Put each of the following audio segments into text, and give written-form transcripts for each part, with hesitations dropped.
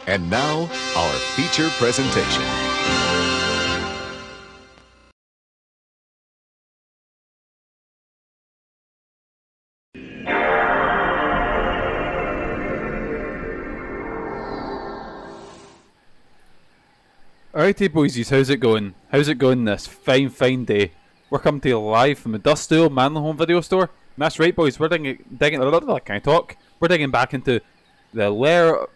And now, our feature presentation. Alrighty boysies, how's it going? How's it going this fine day? We're coming to you live from the dust-stool MANLON Home video store. And that's right boys, we're digging can I talk? We're digging back into the Lair.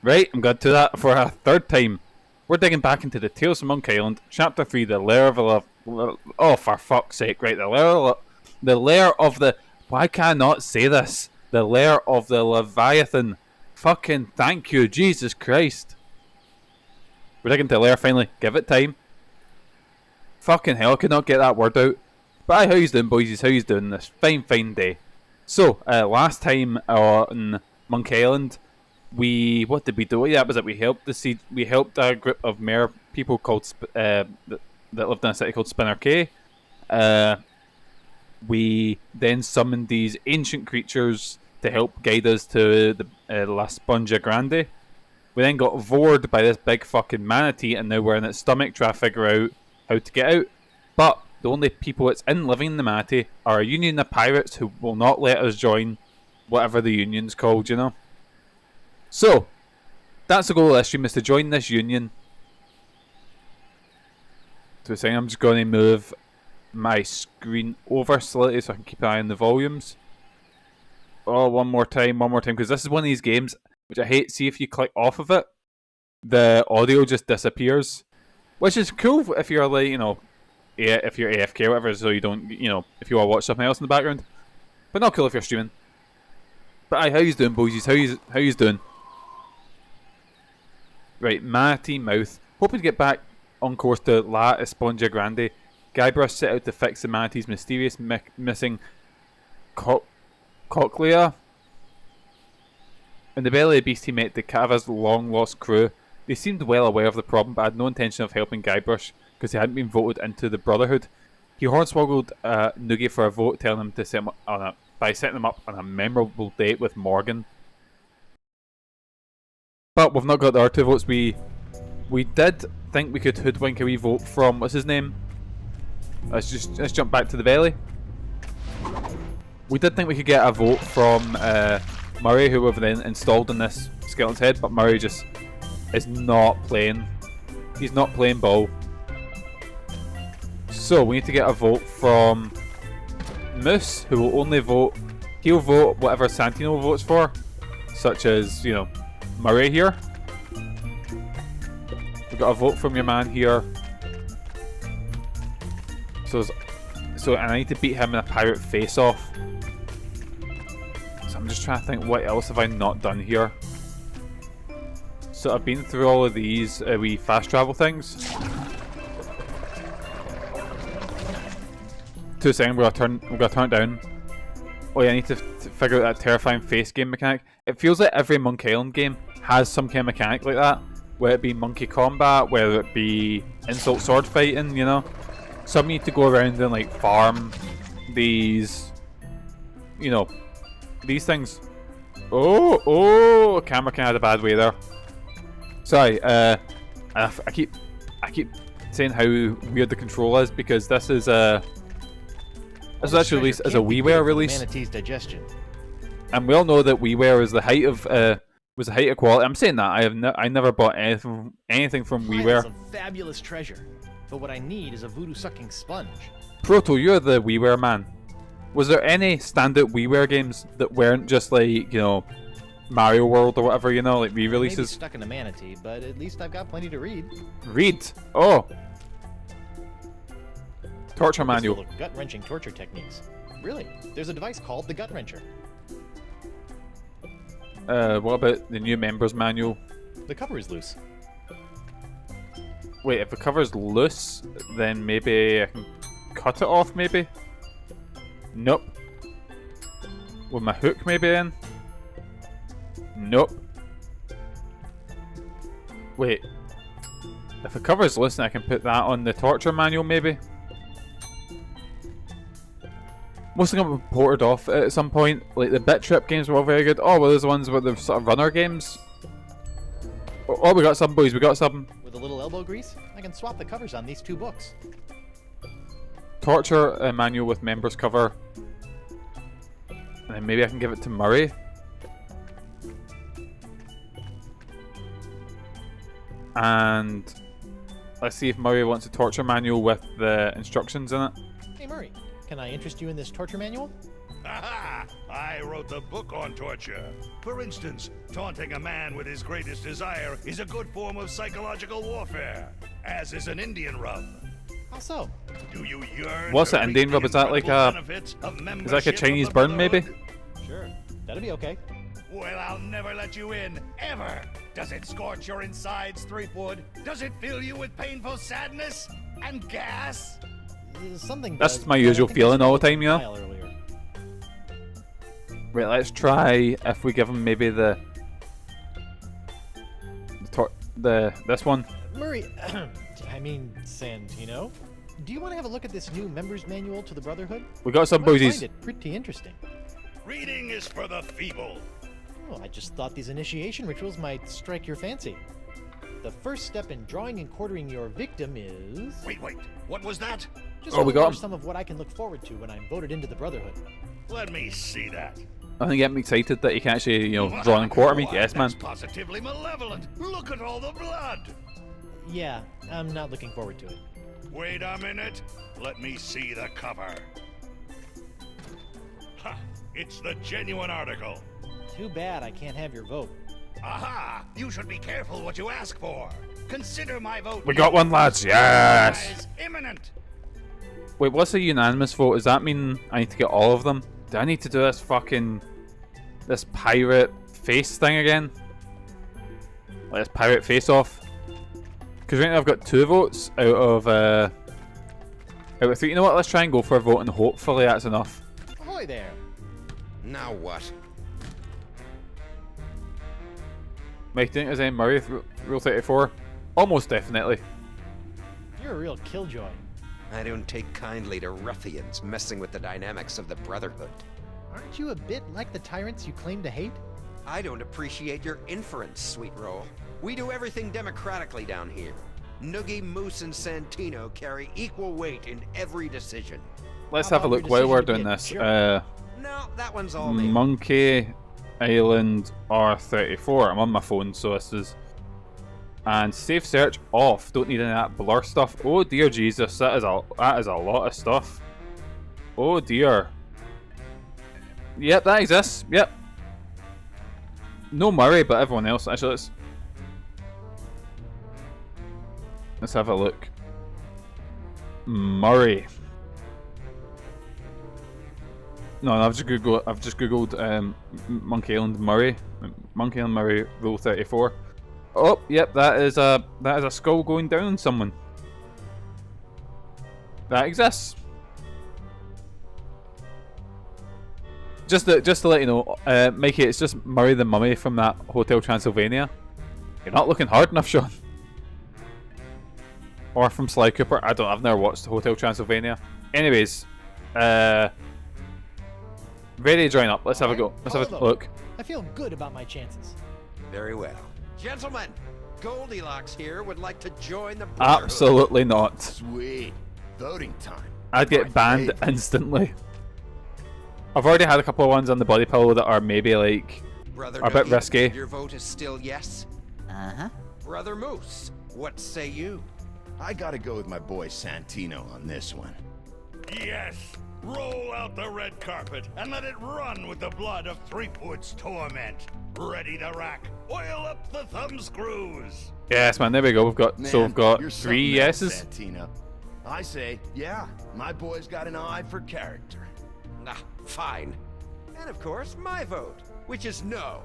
Right, I'm going to do that for a third time. We're digging back into the Tales from Monk Island, Chapter 3, the Lair of the oh for fuck's sake, right, the Lair of the why can I not say this? The Lair of the Leviathan. Fucking thank you, Jesus Christ. We're digging to Lair finally. Give it time. Fucking hell, I could not get that word out. But aye, how you doing, boys? How you doing this fine day? So, last time on Monk Island, what did we do? Yeah, was it we helped a group of mare people called that lived in a city called Spinner Cay. We then summoned these ancient creatures to help guide us to the Esponja Grande. We then got vored by this big fucking manatee, and now we're in its stomach trying to figure out how to get out. But the only people that's in living in the manatee are a union of pirates who will not let us join whatever the union's called, you know. So, that's the goal of this stream, is to join this union. So saying I'm just going to move my screen over slightly so I can keep an eye on the volumes. Oh, one more time, because this is one of these games which I hate. See, if you click off of it, the audio just disappears, which is cool if you're like, you know, if you're AFK or whatever, so you don't, you know, if you want to watch something else in the background. But not cool if you're streaming. But aye, how you doing, boys? How you doing? Right, manatee mouth. Hoping to get back on course to La Esponja Grande. Guybrush set out to fix the manatee's mysterious missing cochlea. In the belly of the beast, he met the Cava's long-lost crew. They seemed well aware of the problem, but had no intention of helping Guybrush because he hadn't been voted into the Brotherhood. He hornswoggled Noogie for a vote, telling him to set him on by setting him up on a memorable date with Morgan. But we've not got the other two votes. We did think we could hoodwink a wee vote from what's his name. Let's jump back to the belly. We did think we could get a vote from Murray, who we've then installed in this skeleton's head, but Murray just is not playing. He's not playing ball. So we need to get a vote from Moose, who will only vote. He'll vote whatever Santino votes for, such as, you know, Murray here. We've got a vote from your man here. So I need to beat him in a pirate face-off. I'm just trying to think, what else have I not done here? So I've been through all of these wee fast travel things. 2 seconds, we're gonna turn it down. Oh yeah, I need to figure out that terrifying face game mechanic. It feels like every Monk Island game has some kind of mechanic like that. Whether it be monkey combat, whether it be insult sword fighting, you know. Some need to go around and like farm these, you know, these things. Oh, camera kind of had a bad way there. Sorry, I keep saying how weird the control is because this is this was actually released as a WiiWare release. Manatee's digestion. And we all know that WiiWare was the height of quality. I'm saying that I never bought anything from WiiWare. Some fabulous treasure, but what I need is a voodoo sucking sponge. Proto, you're the WiiWare man. Was there any standout WiiWare games that weren't just like, you know, Mario World or whatever, you know, like re-releases? Maybe stuck in a manatee, but at least I've got plenty to read. Read? Oh. Torture manual. Gut-wrenching torture techniques. Really? There's a device called the Gut Wrencher. What about the new members manual? The cover is loose. Wait, if the cover's loose, then maybe I can cut it off, maybe? Nope. With my hook, maybe then? Nope. Wait. If the cover's loose, then I can put that on the torture manual, maybe? Most of them got ported off at some point. Like the Bit Trip games were all very good. Oh, well, there's ones with the sort of runner games. Oh, we got some, boys. We got some. With a little elbow grease, I can swap the covers on these 2 books. Torture manual with members cover. And then maybe I can give it to Murray. And let's see if Murray wants a torture manual with the instructions in it. Hey Murray, can I interest you in this torture manual? Aha! I wrote the book on torture. For instance, taunting a man with his greatest desire is a good form of psychological warfare, as is an Indian rub. How so? Do you yearn? What's to an reap Indian the rub? Is that like incredible a- benefits of Is that like a membership of Chinese the burn, maybe? Brotherhood? Sure, that'll be okay. Well, I'll never let you in, ever. Does it scorch your insides, Threepwood? Does it fill you with painful sadness and gas? Something That's does, my but I usual think I feeling all the smelled time, you know? file earlier. Right, let's try if we give him maybe the this one. Murray, I mean Santino, do you want to have a look at this new members manual to the Brotherhood? We got some I might boys. find it pretty interesting. Reading is for the feeble. Oh, I just thought these initiation rituals might strike your fancy. The first step in drawing and quartering your victim is... Wait, what was that? Just Oh, we got over him. some of what I can look forward to when I'm voted into the Brotherhood. Let me see that. I think get me excited that he can actually, draw and quarter me. Why, Yes, man. That's positively malevolent. Look at all the blood. Yeah, I'm not looking forward to it. Wait a minute. Let me see the cover. Ha! It's the genuine article. Too bad I can't have your vote. Aha! You should be careful what you ask for. Consider my vote. We got one, lads. Yes. Is imminent. Wait, what's a unanimous vote? Does that mean I need to get all of them? Do I need to do this pirate face thing again? Like this pirate face off? Because right now I've got 2 votes out of 3. You know what? Let's try and go for a vote and hopefully that's enough. Ahoy there! Now what? Mike, do you think there's any Murray with Rule 34? Almost definitely. You're a real killjoy. I don't take kindly to ruffians messing with the dynamics of the Brotherhood. Aren't you a bit like the tyrants you claim to hate? I don't appreciate your inference, Sweet Roll. We do everything democratically down here. Noogie, Moose, and Santino carry equal weight in every decision. Let's How have a about look your while we're decision to doing be a this. jerk? No, that one's all me. Monkey Island R34. I'm on my phone, so this is... And safe search off. Don't need any of that blur stuff. Oh dear Jesus, that is a lot of stuff. Oh dear. Yep, that exists. Yep. No Murray, but everyone else. Actually, let's have a look. Murray. No, I've just googled Monkey Island Murray. Monkey Island Murray Rule 34. Oh, yep, that is a skull going down on someone. That exists. Just to let you know, Mikey, it's just Murray the Mummy from that Hotel Transylvania. You're not looking hard enough, Sean. Or from Sly Cooper. I've never watched Hotel Transylvania. Anyways, ready to join up. Let's have a go. Let's have a look. I feel good about my chances. Very well. Gentlemen, Goldilocks here would like to join the Brotherhood. Absolutely not. Sweet. Voting time. I'd get banned instantly. I've already had a couple of ones on the body pillow that are maybe like Brother a bit Noogie, risky. Your vote is still yes? Uh-huh. Brother Moose, what say you? I gotta go with my boy Santino on this one. Yes. Roll out the red carpet and let it run with the blood of Threepwood's torment. Ready to rack. Oil up the thumb screws. Yes, man. There we go. We've got Man, so we've got you're 3 something else, yeses. Santino. I say, yeah, my boy's got an eye for character. Ah, fine. And of course, my vote, which is no.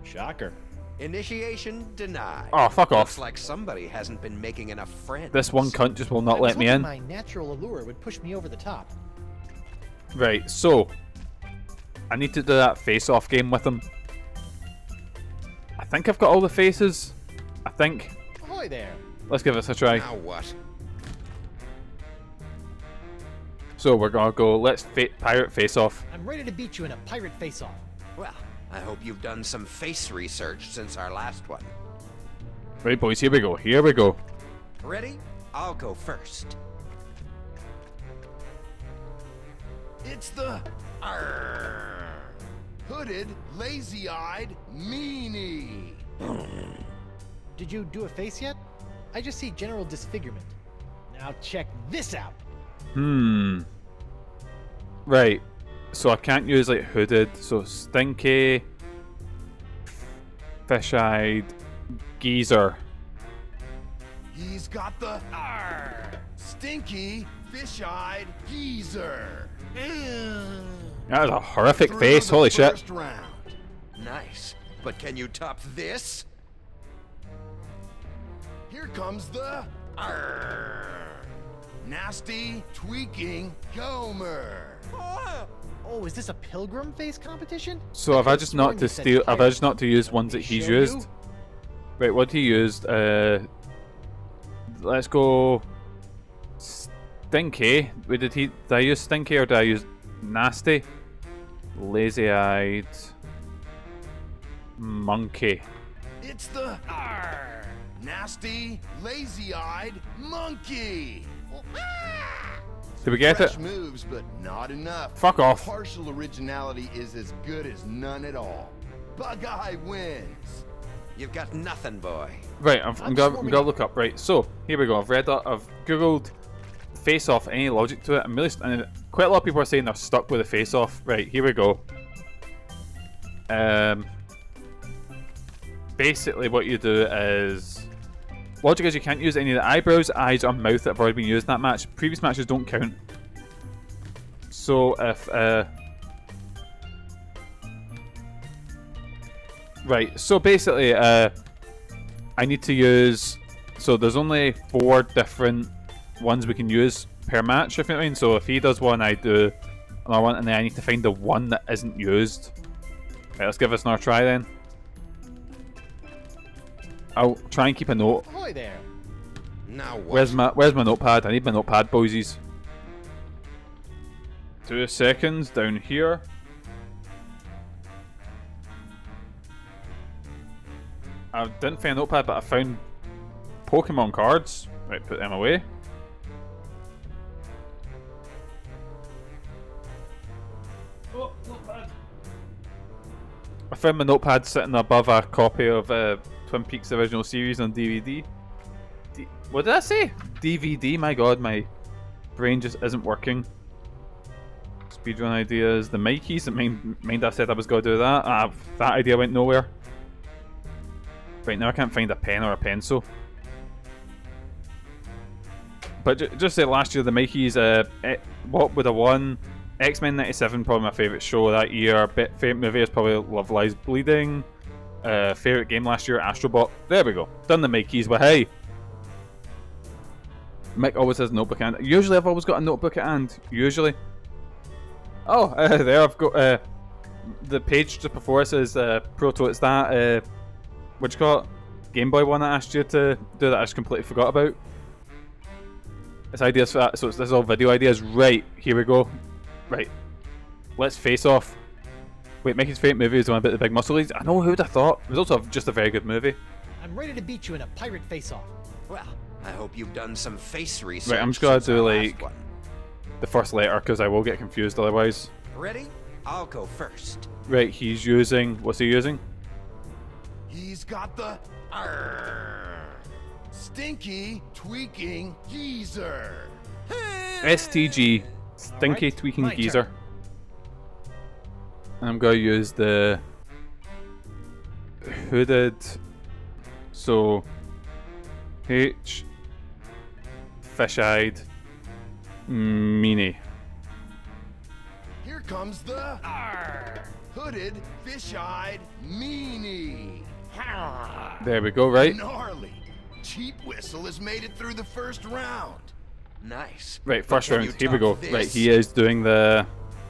Shocker. Initiation denied. Oh, fuck Looks off. like somebody hasn't been making enough friends. This one cunt just will not I was let me hoping in. My natural allure would push me over the top. Right, so I need to do that face-off game with him. I think I've got all the faces. I think. Ahoy there! Let's give this a try. Now what? So we're gonna go. Let's pirate face-off. I'm ready to beat you in a pirate face-off. Well, I hope you've done some face research since our last one. Right, boys, here we go. Here we go. Ready? I'll go first. It's the hooded, lazy-eyed meanie. Did you do a face yet? I just see general disfigurement. Now check this out. Right. So I can't use like hooded. So stinky, fish-eyed, geezer. He's got the stinky, fish-eyed geezer. That is a horrific Through face. the Holy shit. first round. Nice. But can you top this? Here comes the nasty, tweaking Gomer. Oh, is this a pilgrim face competition? So have I just not to steal? Have I just not to use ones that he's used? Wait, what he used? Let's go. Stinky. Wait, did I use stinky or did I use nasty? Lazy-eyed monkey. It's the nasty, lazy-eyed monkey. Did we get Fresh it? moves, but not enough. Fuck off. Partial originality is as good as none at all. Bug-Eye wins. You've got nothing, boy. Right, I'm gonna look up. Right, so here we go. I've googled face off. Any logic to it? I'm really and quite a lot of people are saying they're stuck with the face off. Right, here we go. Basically, what you do is logic is you can't use any of the eyebrows, eyes, or mouth that have already been used in that match. Previous matches don't count. So if right, so basically, I need to use. So there's only 4 different ones we can use per match, if you know what I mean. So if he does one, I do another one, and then I need to find the one that isn't used. Right, let's give this another try then. I'll try and keep a note. Ahoy there. Now what? Where's my notepad? I need my notepad, boysies. 2 seconds down here. I didn't find a notepad, but I found Pokemon cards. Right, put them away. Oh, notepad. I found my notepad sitting above a copy of Twin Peaks original series on DVD. What did I say? DVD? My god, my brain just isn't working. Speedrun ideas. The Mikeys. Mind I said I was going to do that. That idea went nowhere. Right, now I can't find a pen or a pencil. But just say last year the Mikeys, what would have won? X-Men 97, probably my favourite show that year. Favourite movie is probably Love Lies Bleeding. Favourite game last year, Astrobot. There we go. Done the Mikeys, but hey. Mick always has a notebook at hand. Usually I've always got a notebook at hand. Usually. Oh, there I've got the page just before it says Proto. It's that, what do you call it? Game Boy one I asked you to do that I just completely forgot about. It's ideas for that. So this is all video ideas. Right, here we go. Right. Let's face off. Wait, Mickey's favourite movie is the one about the big muscle leads. I know, who would have thought? It was also just a very good movie. I'm ready to beat you in a pirate face-off. Well, I hope you've done some face research. Right, I'm just gonna since do our last like one. the first letter because I will get confused otherwise. Ready? I'll go first. Right, he's using. What's he using? He's got the stinky, tweaking geezer. STG. Stinky Alright, tweaking my geezer. turn. And I'm gonna use the hooded. So H fish-eyed meanie. Here comes the hooded, fish-eyed meanie. There we go, right? Gnarly. Cheap Whistle has made it through the first round. Nice. Right, But first can round. you Here we top go. Right, this? he is doing the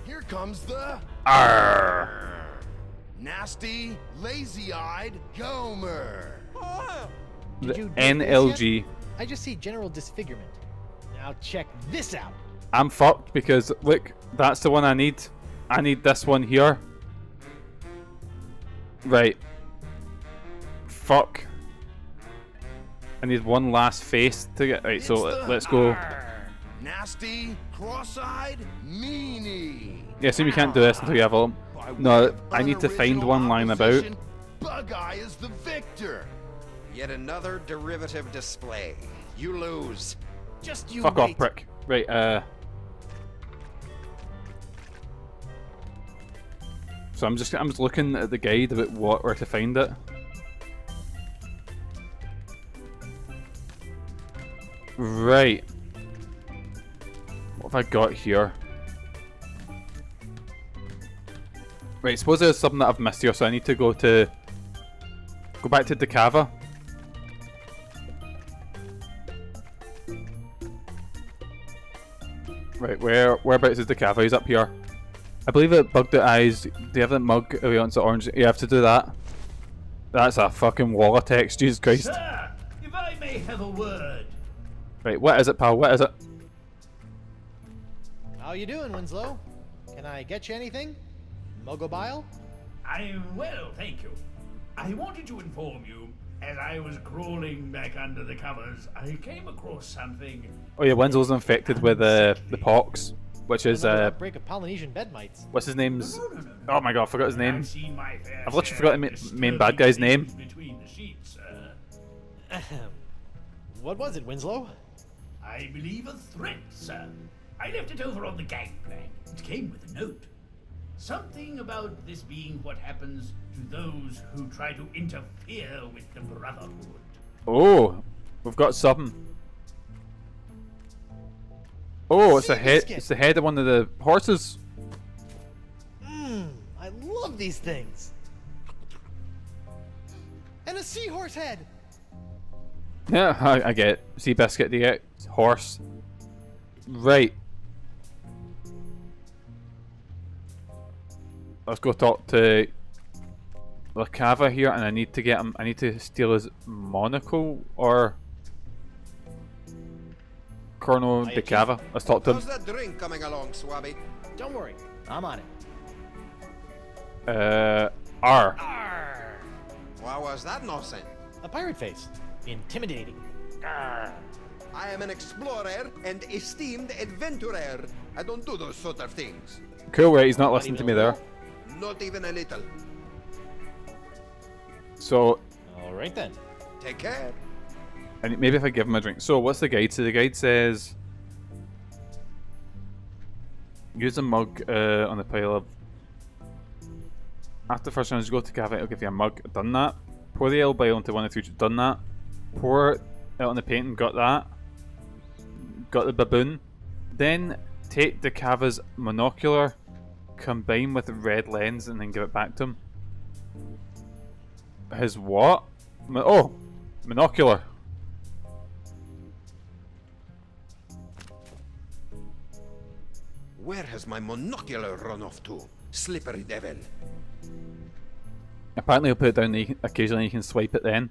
Here comes the nasty, lazy-eyed Gomer. the Did you do a face NLG. yet? I just see general disfigurement. Now check this out. I'm fucked because look, that's the one I need. I need this one here. Right. Fuck. I need one last face to get right. So let's go. Nasty, cross-eyed, meanie. Yeah, so we can't do this until you have all. No, I need to find one line about. Bug-Eye is the victor. Yet another derivative display. You lose. Just you Fuck wait. off, prick. Right, so I'm just looking at the guide about where to find it. Right. What have I got here? Right, suppose there's something that I've missed here, so I need to go back to Decava. Right, whereabouts is Decava? He's up here. I believe it bugged the eyes. Do you have that mug? Oh, he wants the orange. You have to do that. That's a fucking wall of text, Jesus Christ. Sir, if I may have a word. Right, what is it, pal? What is it? How you doing, Winslow? Can I get you anything? Mugobile? I'm well, thank you. I wanted to inform you, as I was crawling back under the covers, I came across something. Oh yeah, Winslow's infected with the pox, which is Another outbreak of Polynesian bed mites. what's his name's? No. Oh my god, I forgot his name. I've seen my fair I've literally share forgot of the main bad guy's name. between the sheets, sir. What was it, Winslow? I believe a threat, sir. I left it over on the gangplank. It came with a note. Something about this being what happens to those who try to interfere with the Brotherhood. Oh, we've got something. Oh, it's the head. Seabiscuit. It's the head of one of the horses. I love these things. And a seahorse head. Yeah, I get it. Seabiscuit, you get horse. Right. Let's go talk to Lacava here, and I need to get him. I need to steal his monocle or Colonel Hi, Decava. Let's talk to How's him. that drink coming along, Swabby? Don't worry, I'm on it. R. Arr! What was that nonsense? A pirate face. Intimidating. Arr! I am an explorer and esteemed adventurer. I don't do those sort of things. Cool, right? He's not listening to me there. Not even a little. So, All right then. Take care. and maybe if I give him a drink. So, what's the guide? So the guide says, use a mug on the pile of. After the first round, go to cafe. I'll give you a mug. Done that. Pour the ale bile into one of the two. Done that. Pour it out on the painting. Got that. Got the baboon. Then take the Cava's monocular, combine with the red lens, and then give it back to him. His what? Oh, monocular. Where has my monocular run off to? Slippery devil. Apparently, he'll put it down. Occasionally, you can swipe it. Then,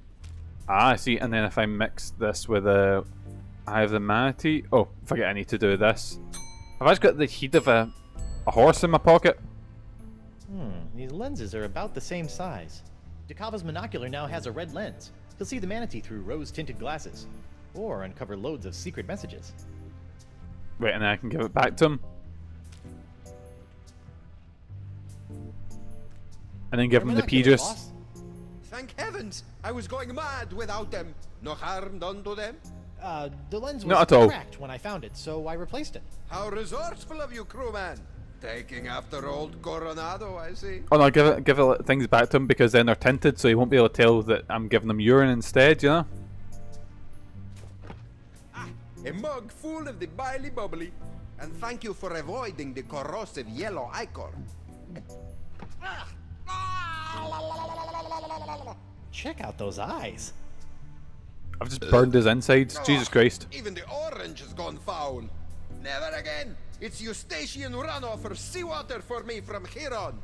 I see. And then if I mix this with I have the manatee. Oh, forget I need to do this. Have I just got the heat of a horse in my pocket? These lenses are about the same size. Decava's monocular now has a red lens. He'll see the manatee through rose-tinted glasses, or uncover loads of secret messages. Right, and then I can give it back to him. And then give him the Monocular, P-juice. boss. Thank heavens! I was going mad without them. No harm done to them. The lens was Not at all. cracked when I found it, so I replaced it. How resourceful of you, crewman. Taking after old Coronado, I see. Oh no, give it things back to him because then they're tinted, so he won't be able to tell that I'm giving him urine instead. You know. A mug full of the biley bubbly. And thank you for avoiding the corrosive yellow ichor. Check out those eyes. I've just burned his insides. Jesus Christ. Even the orange has gone foul. Never again. It's Eustachian runoff or seawater for me from here on.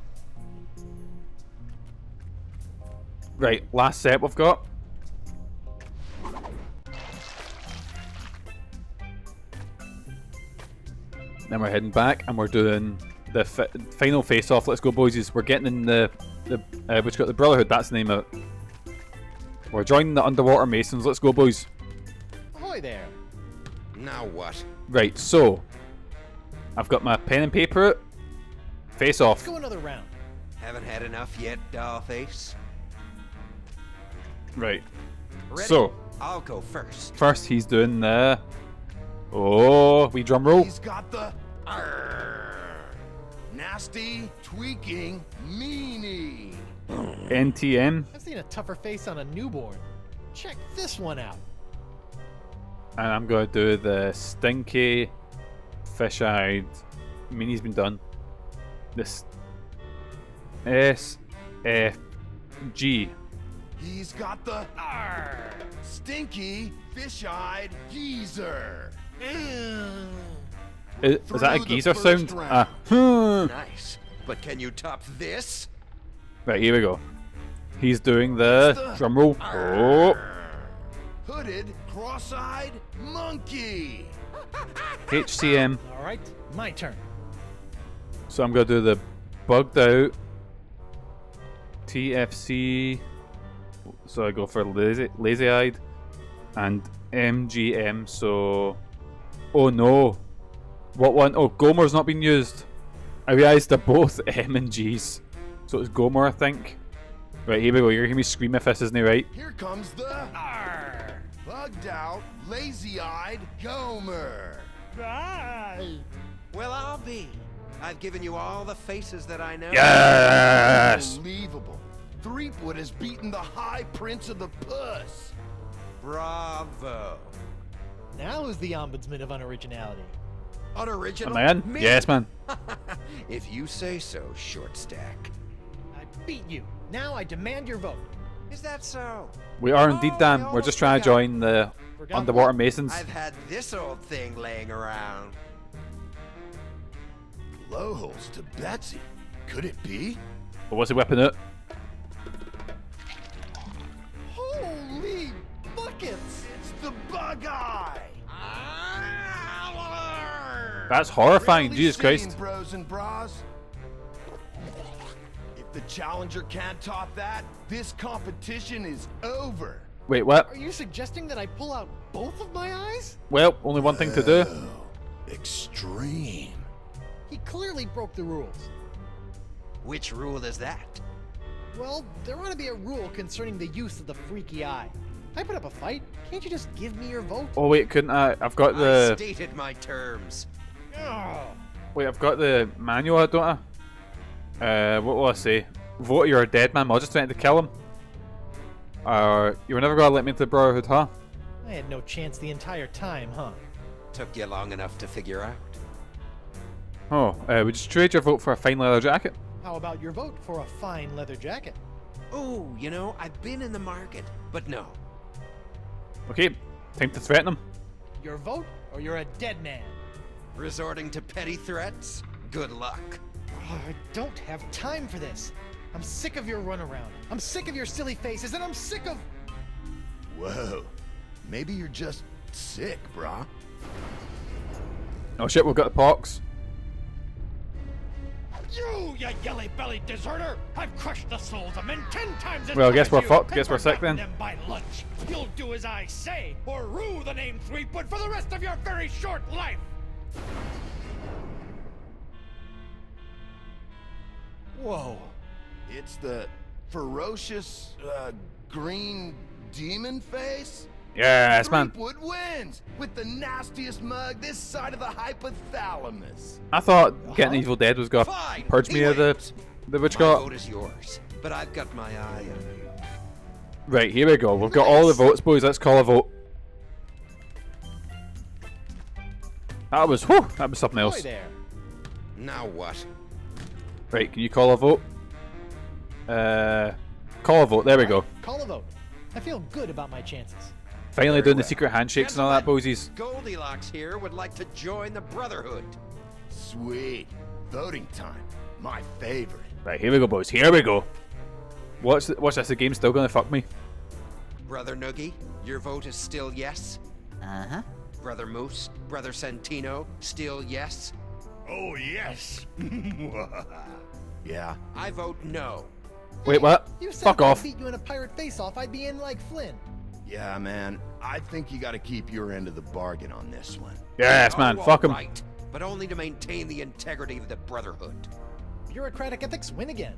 Right, last set we've got. Then we're heading back and we're doing the final face-off. Let's go, boys. We're getting in we've got the Brotherhood. That's the name of it. We're joining the Underwater Masons. Let's go, boys. Ahoy there. Now what? Right, so I've got my pen and paper out. Face Let's off. go another round. Haven't had enough yet, dollface? Right. Ready? So I'll go first. first he's doing the wee drum roll. He's got the nasty, tweaking, meanie. NTM, I've seen a tougher face on a newborn. Check this one out. and I'm gonna do the stinky, fish-eyed. Meanie's been done. This SFG. He's got the stinky, fish-eyed geezer. Is that a Through the geezer first sound? round. Nice. But can you top this? Right, here we go. He's doing the drum roll. Oh, Hooded, cross-eyed monkey. HCM. All right, my turn. So I'm gonna do the bugged out TFC. So I go for lazy eyed and MGM. So, oh no, what one? Oh, Gomer's not been used. I realised they're both M and G's. So it's Gomer, I think. Right, here we go. You're gonna hear me scream if this isn't right. Here comes the bugged out, lazy-eyed Gomer. Well, I'll be. I've given you all the faces that I know. Yes. Unbelievable. Threepwood has beaten the High Prince of the Puss. Bravo. Now who's the ombudsman of unoriginality? Unoriginal? Man? Me? Yes, man. If you say so, short stack. I beat you. Now I demand your vote. Is that so? We are indeed, Oh, Dan. we We're just almost trying to forgot. join the Forgot underwater what? masons. I've had this old thing laying around. Blowholes to Betsy. Could it be? But what's he whipping out? Holy buckets! It's the bug eye! That's horrifying. Rarely Jesus seen, Christ. bros and bras. If the challenger can't top that, this competition is over. Wait, what? Are you suggesting that I pull out both of my eyes? Well, only one thing to do. Extreme. He clearly broke the rules. Which rule is that? Well, there ought to be a rule concerning the use of the freaky eye. I put up a fight. Can't you just give me your vote? Oh wait, couldn't I? I've got I the. stated my terms. Oh. Wait, I've got the manual, don't I? What will I say? Vote or you're a dead man. I'll just trying to kill him. You were never gonna let me into the Brotherhood, huh? I had no chance the entire time, huh? Took you long enough to figure out. Oh, would you trade your vote for a fine leather jacket? How about your vote for a fine leather jacket? Oh, you know, I've been in the market, but no. Okay, time to threaten him. Your vote, or you're a dead man? Resorting to petty threats? Good luck. Oh, I don't have time for this. I'm sick of your runaround. I'm sick of your silly faces, and I'm sick of... Whoa. Maybe you're just sick, brah. Oh shit, we've got the pox. You yelly-bellied deserter! I've crushed the souls of men 10 times as Well, I much guess as we're you, fucked. and Guess we're sick forgotten then. them by lunch. You'll do as I say, or rue the name Threepwood for the rest of your very short life! Whoa. It's the ferocious, green demon face? Yes, man. Threepwood wins with the nastiest mug this side of the hypothalamus. I thought getting Evil Dead was gonna Fine, purge he me of the wins. witch My got. vote is yours, but I've got my eye on you. Right, here we go. We've got all the votes, boys. Let's call a vote. That was something Ahoy else. there. Now what? Right, can you call a vote? Call a vote. There we go. Call a vote. I feel good about my chances. Finally Very doing the well. secret handshakes and all that, Gentlemen, boysies. Goldilocks here would like to join the Brotherhood. Sweet. Voting time. My favorite. Right, here we go, boys. Here we go. Watch this. The game's still gonna fuck me. Brother Noogie, your vote is still yes? Uh-huh. Brother Moose, Brother Santino, still yes? Oh, yes. Yeah. I vote no. Wait, what? You said Fuck if I off. beat you in a pirate face-off, I'd be in like Flynn. Yeah, man. I think you gotta keep your end of the bargain on this one. Yes, man. Fuck him. Right, but only to maintain the integrity of the Brotherhood. Bureaucratic ethics win again.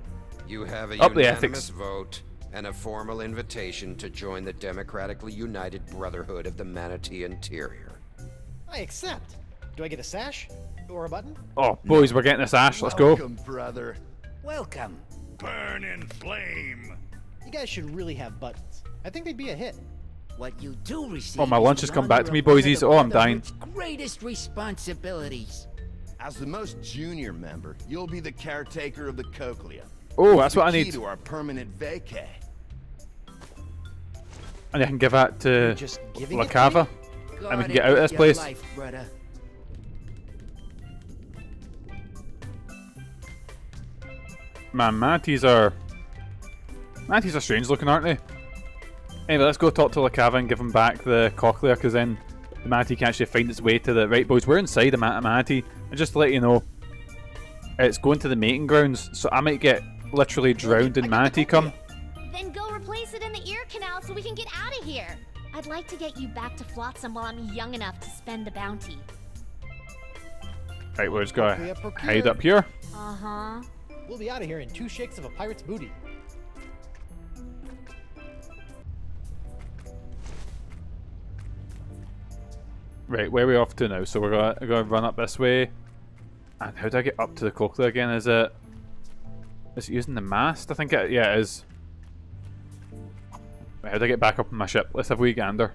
You have a Up the unanimous ethics. vote and a formal invitation to join the democratically united Brotherhood of the Manatee Interior. I accept. Do I get a sash? Or a button? Oh, boys, we're getting this ash. Let's go. Welcome, brother. Welcome. Burn in flame. You guys should really have buttons. I think they'd be a hit. What you do receive. Oh, my lunch is has the come back honor to me, of one of boysies. the Oh, I'm dying. Brotherhood's greatest responsibilities. As the most junior member, you'll be the caretaker of the cochlea. Oh, that's what I Key need. to our permanent vacay. And I can give that to Just giving La it to Cava. me? And we can Guard get it out of with this your place. life, brother. Man, manatees are strange looking, aren't they? Anyway, let's go talk to La Cava and give him back the cochlea, because then the manatee can actually find its way to the... Right, boys, we're inside a manatee. And just to let you know, it's going to the mating grounds, so I might get literally drowned in manatee cum. Then go replace it in the ear canal so we can get out of here. I'd like to get you back to Flotsam while I'm young enough to spend the bounty. Right, we're just gonna Cochlea procured. hide up here. Uh-huh. We'll be out of here in 2 shakes of a pirate's booty. Right, where are we off to now? So we're gonna run up this way. And how do I get up to the cochlea again? Is it using the mast? I think it is. Right, how do I get back up on my ship? Let's have a wee gander.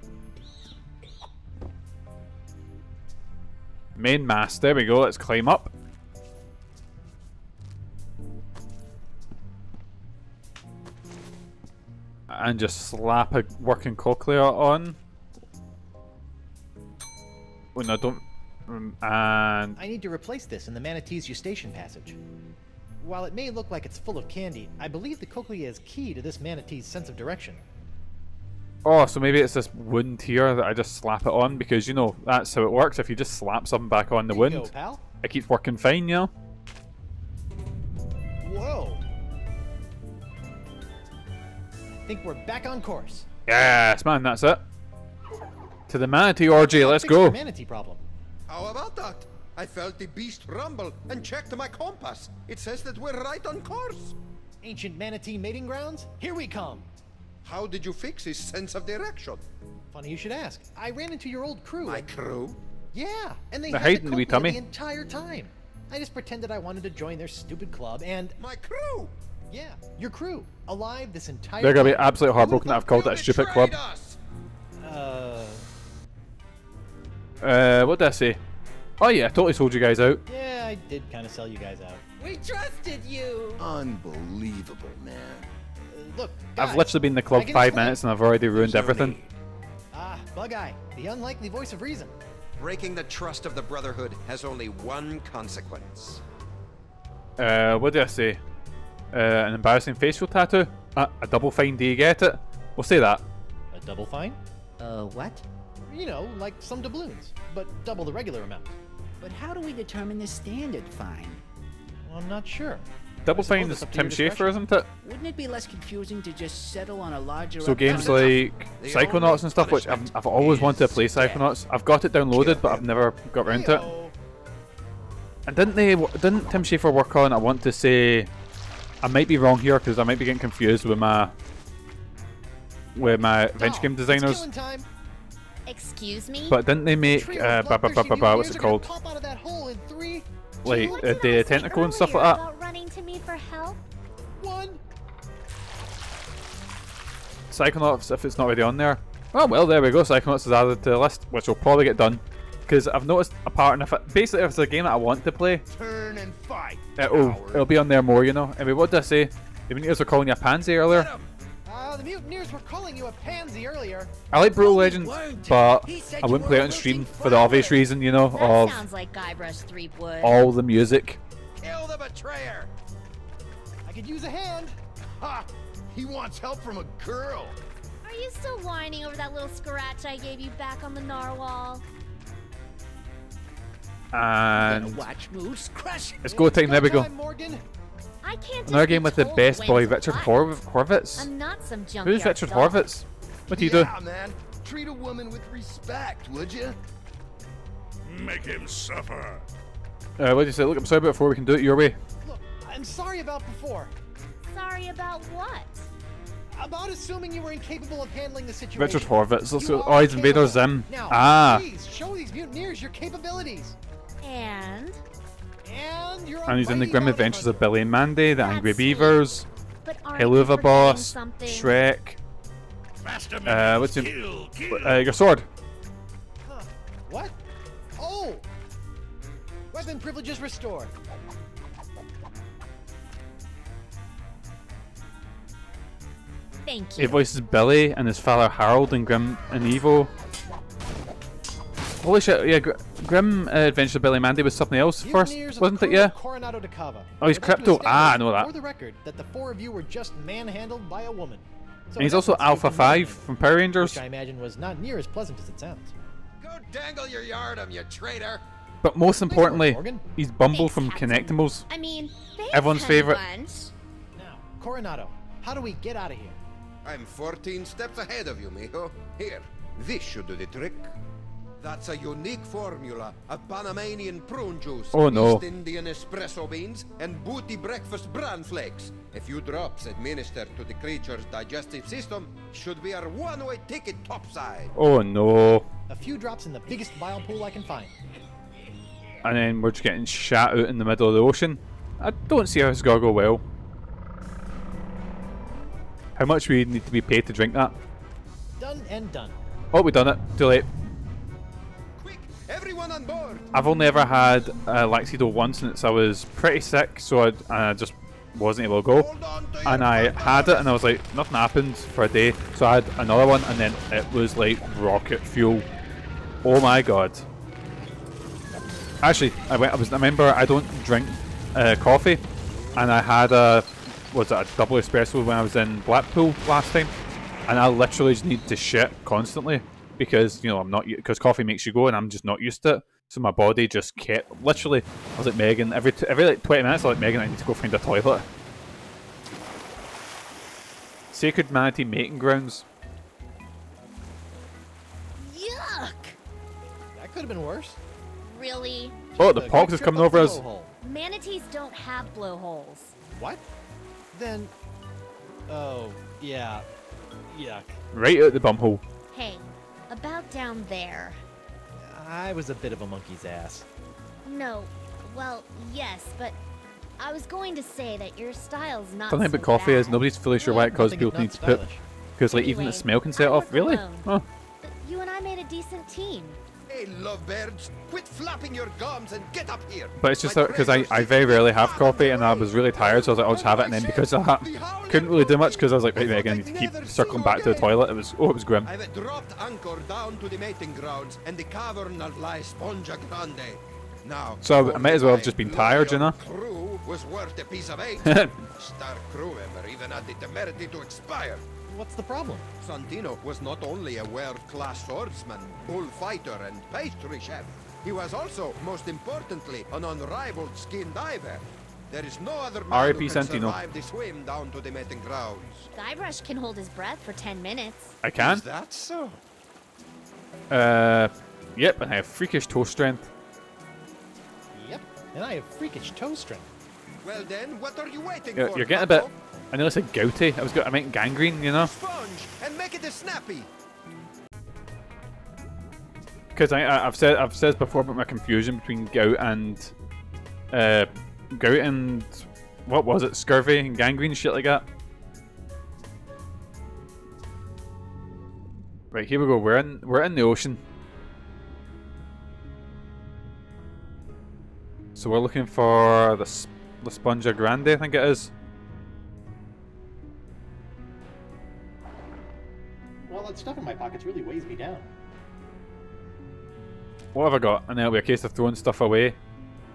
Main mast, there we go, let's climb up. And just slap a working cochlea on. Oh no, don't. And I need to replace this in the manatee's eustachian passage. While it may look like it's full of candy, I believe the cochlea is key to this manatee's sense of direction. oh, so maybe it's this wound here that I just slap it on, because you know that's how it works. If you just slap something back on the There you wound, go, pal. it keeps working fine, you know. Whoa. I think we're back on course. Yes, man, that's it. To the manatee orgy, let's Fix go. your manatee problem. How about that? I felt the beast rumble and checked my compass. It says that we're right on course. Ancient manatee mating grounds? Here we come. How did you fix his sense of direction? Funny you should ask. I ran into your old crew. My and- crew? Yeah, and they They're had the hiding the wee cochlea tummy. the entire time. I just pretended I wanted to join their stupid club, and My crew? yeah, your crew alive this entire. They're gonna be time. absolutely heartbroken that I've called that a stupid club. Betrayed us. What did I say? Oh yeah, I totally sold you guys out. Yeah, I did kind of sell you guys out. We trusted you. Unbelievable, man. Look, I've guys, literally been in the can club I get 5 explain? minutes and I've already ruined There's no everything. need. Ah, Bug-Eye, the unlikely voice of reason. Breaking the trust of the Brotherhood has only one consequence. What did I say? An embarrassing facial tattoo? A double fine, do you get it? We'll say that. A double fine? What? You know, like some doubloons, but double the regular amount. But how do we determine the standard fine? Well, I'm not sure. Double I suppose fine it's is up to Tim your Schafer, discretion. isn't it? Wouldn't it be less confusing to just settle on a larger So games amount? like The Psychonauts only and stuff, which punishment I've always wanted to play is death. Psychonauts. I've got it downloaded, but I've never got around to it. Heyo. And didn't Tim Schafer work on? I want to say, I might be wrong here because I might be getting confused with my adventure game It's designers. killing time. Excuse me? But didn't they make Trio of bloodthirsty what's mutineers it are gonna called? Pop out of that hole in 3, Like What did I the say tentacle and stuff earlier like that. about running to me for help? 1. Psychonauts, if it's not already on there. Oh well, there we go. Psychonauts is added to the list, which will probably get done. Because I've noticed a pattern. If it's a game that I want to play, Turn and fight. it'll be on there more, you know. I mean, what did I say? The mutineers were calling you a pansy earlier. The mutineers were calling you a pansy earlier. I like Brutal Legends, but He said I you wouldn't were play it a on stream looking for the obvious flower. reason, you know, That of sounds like Guybrush Threepwood. all the music. Kill the betrayer! I could use a hand. Ha! He wants help from a girl. Are you still whining over that little scratch I gave you back on the Narwhal? And Watch moves, crush. it's go time. There we go. Time, Morgan. I can't Another just be game with the told best when boy, to Richard fight. Horvitz. I'm not some junkyard Who's Richard doll. Horvitz? What do you do? Yeah, man. Treat a woman with respect, would you? Make him suffer. What do you say? Look, I'm sorry about before. We can do it your way. Look, I'm sorry about before. Sorry about what? About assuming you were incapable of handling the situation. Richard Horvitz. Let's You go. are Oh, he's Invader capable. Zim. Now, Ah. please show these mutineers your capabilities. And You're And he's in the mighty Grim bounty Adventures of hunter. Billy and Mandy, The Angry That's sweet. Beavers, but aren't Helluva you forgetting Boss, something? Shrek. Faster, man. What's your Kill. your sword? Huh. What? Oh! Weapon privileges restored. Thank He you. voices Billy and his father Harold in Grim and Evil. Holy shit! Yeah, Grim Adventures of Billy and Mandy was something else first, Mutineers of wasn't the it? crew Yeah. of Coronado de Cava. Oh, he's I'd like to Crypto. Ah, I establish know that. For the record, that the four of you were just manhandled by a woman. So And he's in also essence, you've Alpha been 5 manhandled, from Power Rangers. which I imagine was not near as pleasant as it sounds. Go dangle your yardum, you traitor. But most importantly, Morgan. he's Bumble Thanks, from Captain. Connectimals. I mean, thanks, Everyone's honey favorite. bunch. Now, Coronado, how do we get out of here? I'm 14 steps ahead of you, mijo. Here, this should do the trick. That's a unique formula of Panamanian prune juice, Oh, no. East Indian espresso beans, and booty breakfast bran flakes. A few drops administered to the creature's digestive system should be our one-way ticket topside. Oh no! A few drops in the biggest bile pool I can find. And then we're just getting shat out in the middle of the ocean. I don't see how it's gonna go well. How much we need to be paid to drink that? Done and done. Oh, we done it. Too late. Quick, everyone on board! I've only ever had Laxido once since I was pretty sick, so I just wasn't able to go. Hold on to your And I had it, and I was like, nothing happened for a day. So I had another one, and then it was like rocket fuel. Oh my god! Actually, I remember I don't drink coffee, and I had a double espresso when I was in Blackpool last time, and I literally just need to shit constantly because I'm not because coffee makes you go, and I'm just not used to it. So my body just kept literally. I was like, Megan, every like 20 minutes, I was like, Megan, I need to go find a toilet. Sacred Manatee Mating Grounds. Yuck! That could have been worse. Really? Oh, the Just a pox quick is trip coming up over the us. blowhole. Manatees don't have blowholes. What? Then... Oh, yeah. Yuck. Right out the bumhole. Hey, about down there. I was a bit of a monkey's ass. No, well, yes, but I was going to say that your style's not Something so about coffee is bad. nobody's fully sure why it causes Nothing is people to need not to poop. stylish. Because like even the Anyway, smell can set I off. work Really? alone. Oh. But you and I made a decent team. Hey, lovebirds, quit flapping your gums and get up here. But it's just My because treasure I very rarely have coffee, and I was really tired, so I was like, I'll just have it. And then because of that, couldn't really do much because I was like, wait, Megan, I need to keep circling back to the toilet. It was grim. I've dropped anchor down to the mating grounds and the cavern of Esponja Grande. Now, So I might as well have just been tired, you know? Crew was worth a piece of eight. Star crew member even had the temerity to expire. What's the problem? Santino was not only a world-class swordsman, bullfighter, and pastry chef. He was also, most importantly, an unrivaled skin diver. There is no other man R.I.P. who can Santino. survive the swim down to the mating grounds. Guybrush can hold his breath for 10 minutes. I can. Is that so? Yep, and I have freakish toe strength. Yep. And I have freakish toe strength. Well then, what are you waiting You're, for? you're getting a bit. bucko? I nearly said gouty. I meant gangrene, you know? Sponge and make it a snappy. Because I've said before about my confusion between gout and what was it? Scurvy and gangrene, shit like that. Right, here we go. We're in the ocean. So we're looking for the Esponja Grande, I think it is. Well, that stuff in my pockets really weighs me down. What have I got? And then it'll be a case of throwing stuff away.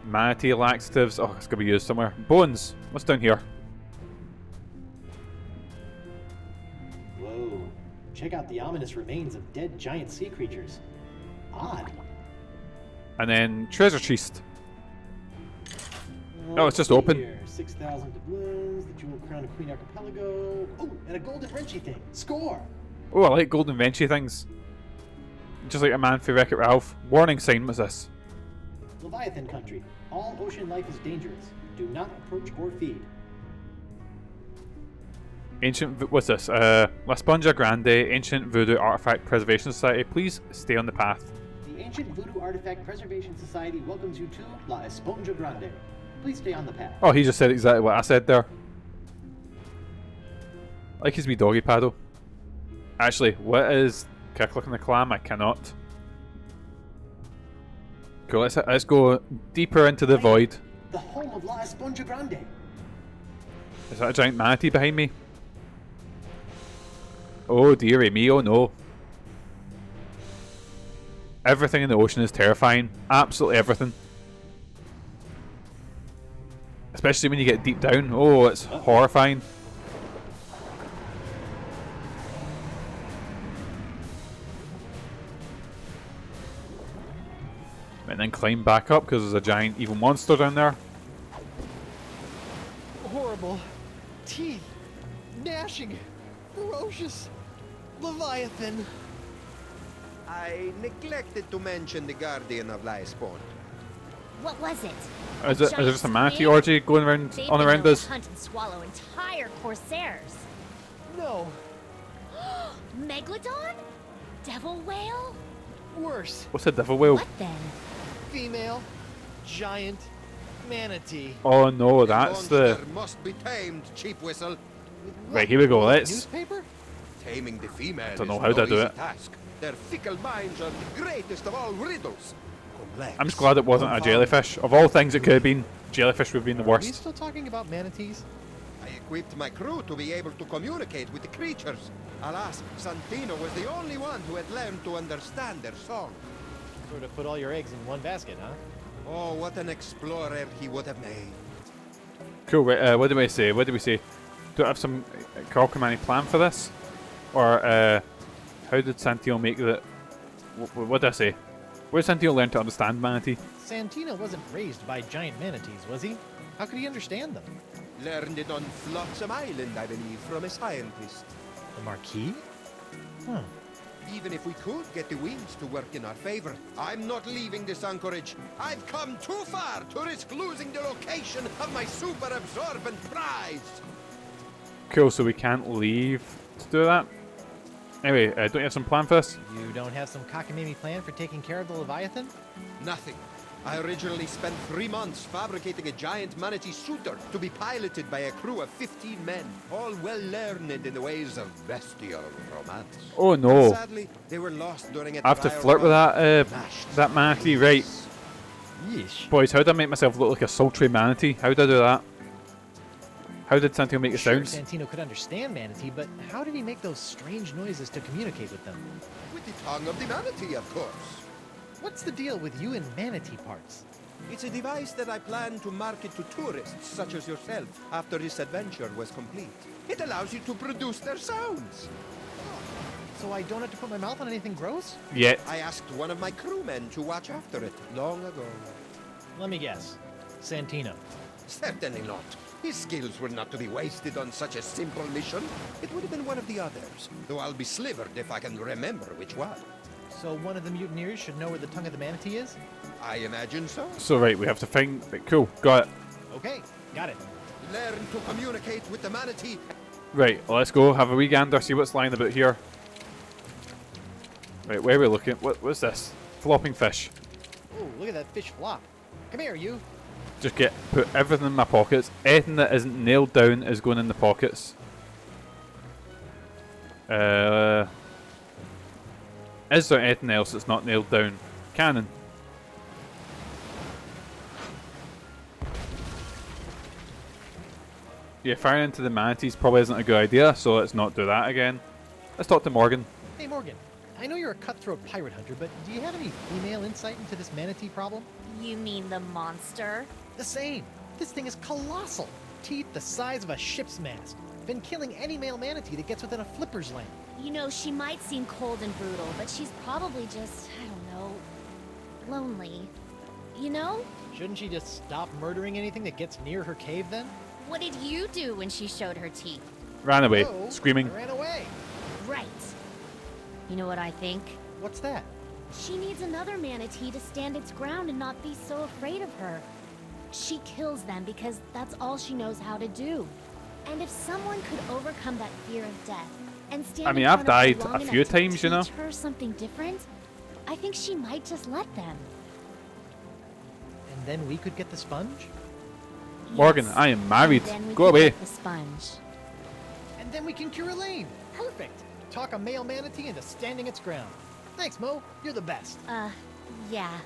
Manatee laxatives. Oh, it's gonna be used somewhere. Bones. What's down here? Whoa. Check out the ominous remains of dead giant sea creatures. Odd. And then treasure chest. Oh, it's just open. Here, 6,000 doubloons, the jewel crown of Queen Archipelago. Oh, and a golden wrenchy thing. Score! Oh, I like golden ventry things. Just like a man for Wreck-It Ralph. Warning sign, what's this? Leviathan country. All ocean life is dangerous. Do not approach or feed. What's this? La Esponja Grande, Ancient Voodoo Artifact Preservation Society. Please stay on the path. The Ancient Voodoo Artifact Preservation Society welcomes you to La Esponja Grande. Please stay on the path. Oh, he just said exactly what I said there. I like his wee doggy paddle. Actually, what is... Can I click on the clam? I cannot. Cool, let's go deeper into the void. The home of La Esponja Grande. Is that a giant manatee behind me? Oh dearie me, oh no. Everything in the ocean is terrifying. Absolutely everything. Especially when you get deep down. Oh, it's horrifying. And then climb back up because there's a giant evil monster down there. Horrible. Teeth. Gnashing. Ferocious. Leviathan. I neglected to mention the Guardian of La Esponja. What was it? Is there just a manatee orgy going around They've on been around known to us? hunt and swallow entire corsairs. No. Megalodon? Devil whale? Worse. What's a devil whale? What then? Female. Giant. Manatee. Oh no, that's the... Monster must be tamed, cheap whistle. Right, here we go, let's... Newspaper? Taming the female Don't know is how to no do easy it. task. Their fickle minds are the greatest of all riddles. Complex. I'm just glad it wasn't a jellyfish. Of all things it could have been, jellyfish would have been the Are we worst. still talking about manatees? I equipped my crew to be able to communicate with the creatures. Alas, Santino was the only one who had learned to understand their song. Sort of put all your eggs in one basket, huh? Oh, what an explorer he would have made. Cool, right, what did we say? What did we say? Do I have some Calcomani plan for this? Or, how did Santino make the... What did I say? Where did Santino learn to understand manatee? Santino wasn't raised by giant manatees, was he? How could he understand them? Learned it on Flotsam Island, I believe, from a scientist. The Marquis? Huh. Even if we could get the winds to work in our favor, I'm not leaving this anchorage. I've come too far to risk losing the location of my super absorbent prize. Cool, so we can't leave to do that? Anyway, don't you have some plan for this? You don't have some cockamamie plan for taking care of the Leviathan? Nothing. I originally spent 3 months fabricating a giant manatee suitor to be piloted by a crew of 15 men, all well learned in the ways of bestial romance. Oh no. Sadly, they were lost during a I have to trial flirt with run. that manatee, right. Yeesh. Boys, how did I make myself look like a sultry manatee? How did I do that? How did Santino make the Sure, sounds? Santino could understand manatee, but how did he make those strange noises to communicate with them? With the tongue of the manatee, of course. What's the deal with you and manatee parts? It's a device that I plan to market to tourists such as yourself after this adventure was complete. It allows you to produce their sounds. So I don't have to put my mouth on anything gross? Yet. I asked one of my crewmen to watch after it long ago. Let me guess. Santino. Certainly not. His skills were not to be wasted on such a simple mission. It would have been one of the others, though I'll be slivered if I can remember which one. So one of the mutineers should know where the tongue of the manatee is? I imagine so. So right, we have to find... Right, cool, got it. Okay, got it. Learn to communicate with the manatee. Right, well, let's go, have a wee gander, see what's lying about here. Right, where are we looking? What's this? Flopping fish. Oh, look at that fish flop. Come here, you. Just put everything in my pockets. Anything that isn't nailed down is going in the pockets. Is there anything else that's not nailed down? Cannon. Yeah, firing into the manatees probably isn't a good idea, so let's not do that again. Let's talk to Morgan. Hey, Morgan. I know you're a cutthroat pirate hunter, but do you have any female insight into this manatee problem? You mean the monster? The same. This thing is colossal. Teeth the size of a ship's mast. Been killing any male manatee that gets within a flipper's length. You know, she might seem cold and brutal, but she's probably just, I don't know, lonely. You know? Shouldn't she just stop murdering anything that gets near her cave then? What did you do when she showed her teeth? Ran away, Oh, screaming. I ran away. Right. You know what I think? What's that? She needs another manatee to stand its ground and not be so afraid of her. She kills them because that's all she knows how to do. And if someone could overcome that fear of death and stand I mean, in I've front of her died long a few enough to times, you know. teach her something different, I think she might just let them. And then we could get the sponge? Morgan, Yes. I am married. And then we Go could away. get the sponge. And then we can cure Elaine. Perfect. Talk a male manatee into standing its ground. Thanks, Mo. You're the best. Yeah.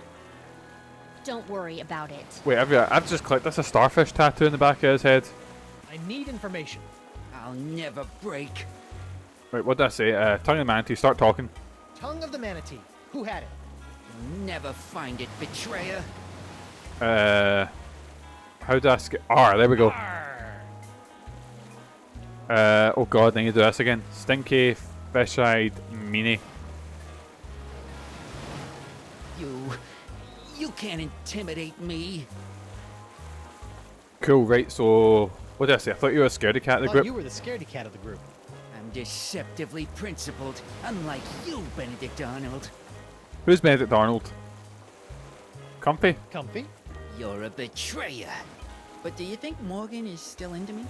Don't worry about it. Wait, I've just clicked. That's a starfish tattoo in the back of his head. I need information. I'll never break. Wait, what did I say? Tongue of the manatee, start talking. Tongue of the manatee. Who had it? You'll never find it, betrayer. How do I skip? R, there we go. Arr. Oh god, I need to do this again. Stinky, fish-eyed, meanie. You can't intimidate me. Cool, right, so... What did I say? I thought you were a scaredy cat of the Thought group. you were the scaredy cat of the group. I'm deceptively principled, unlike you, Benedict Arnold. Who's Benedict Arnold? Comfy? Comfy? You're a betrayer. But do you think Morgan is still into me?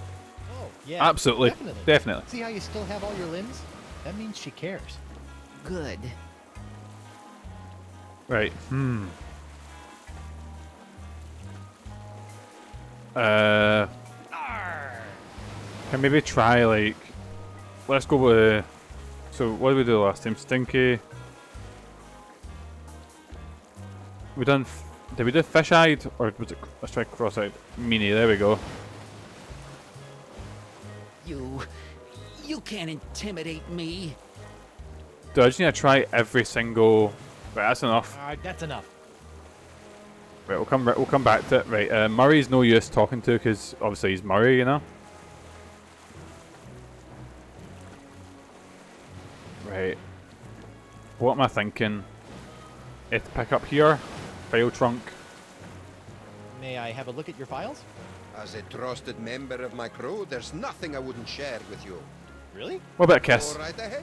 Oh, yeah. Absolutely. Definitely. See how you still have all your limbs? That means she cares. Good. Right, Arr. Can maybe try, like... Let's go with... So, what did we do last time? Stinky... We done... Did we do fish-eyed? Or was it... Let's try cross-eyed. Meanie, there we go. You can't intimidate me. Do I just need to try every single... Right, that's enough. Alright, that's enough. Right, we'll come back to it. Right, Murray's no use talking to because obviously he's Murray, you know? Right. What am I thinking? It to pick up here. File trunk. May I have a look at your files? As a trusted member of my crew, there's nothing I wouldn't share with you. Really? What about a kiss? All right ahead.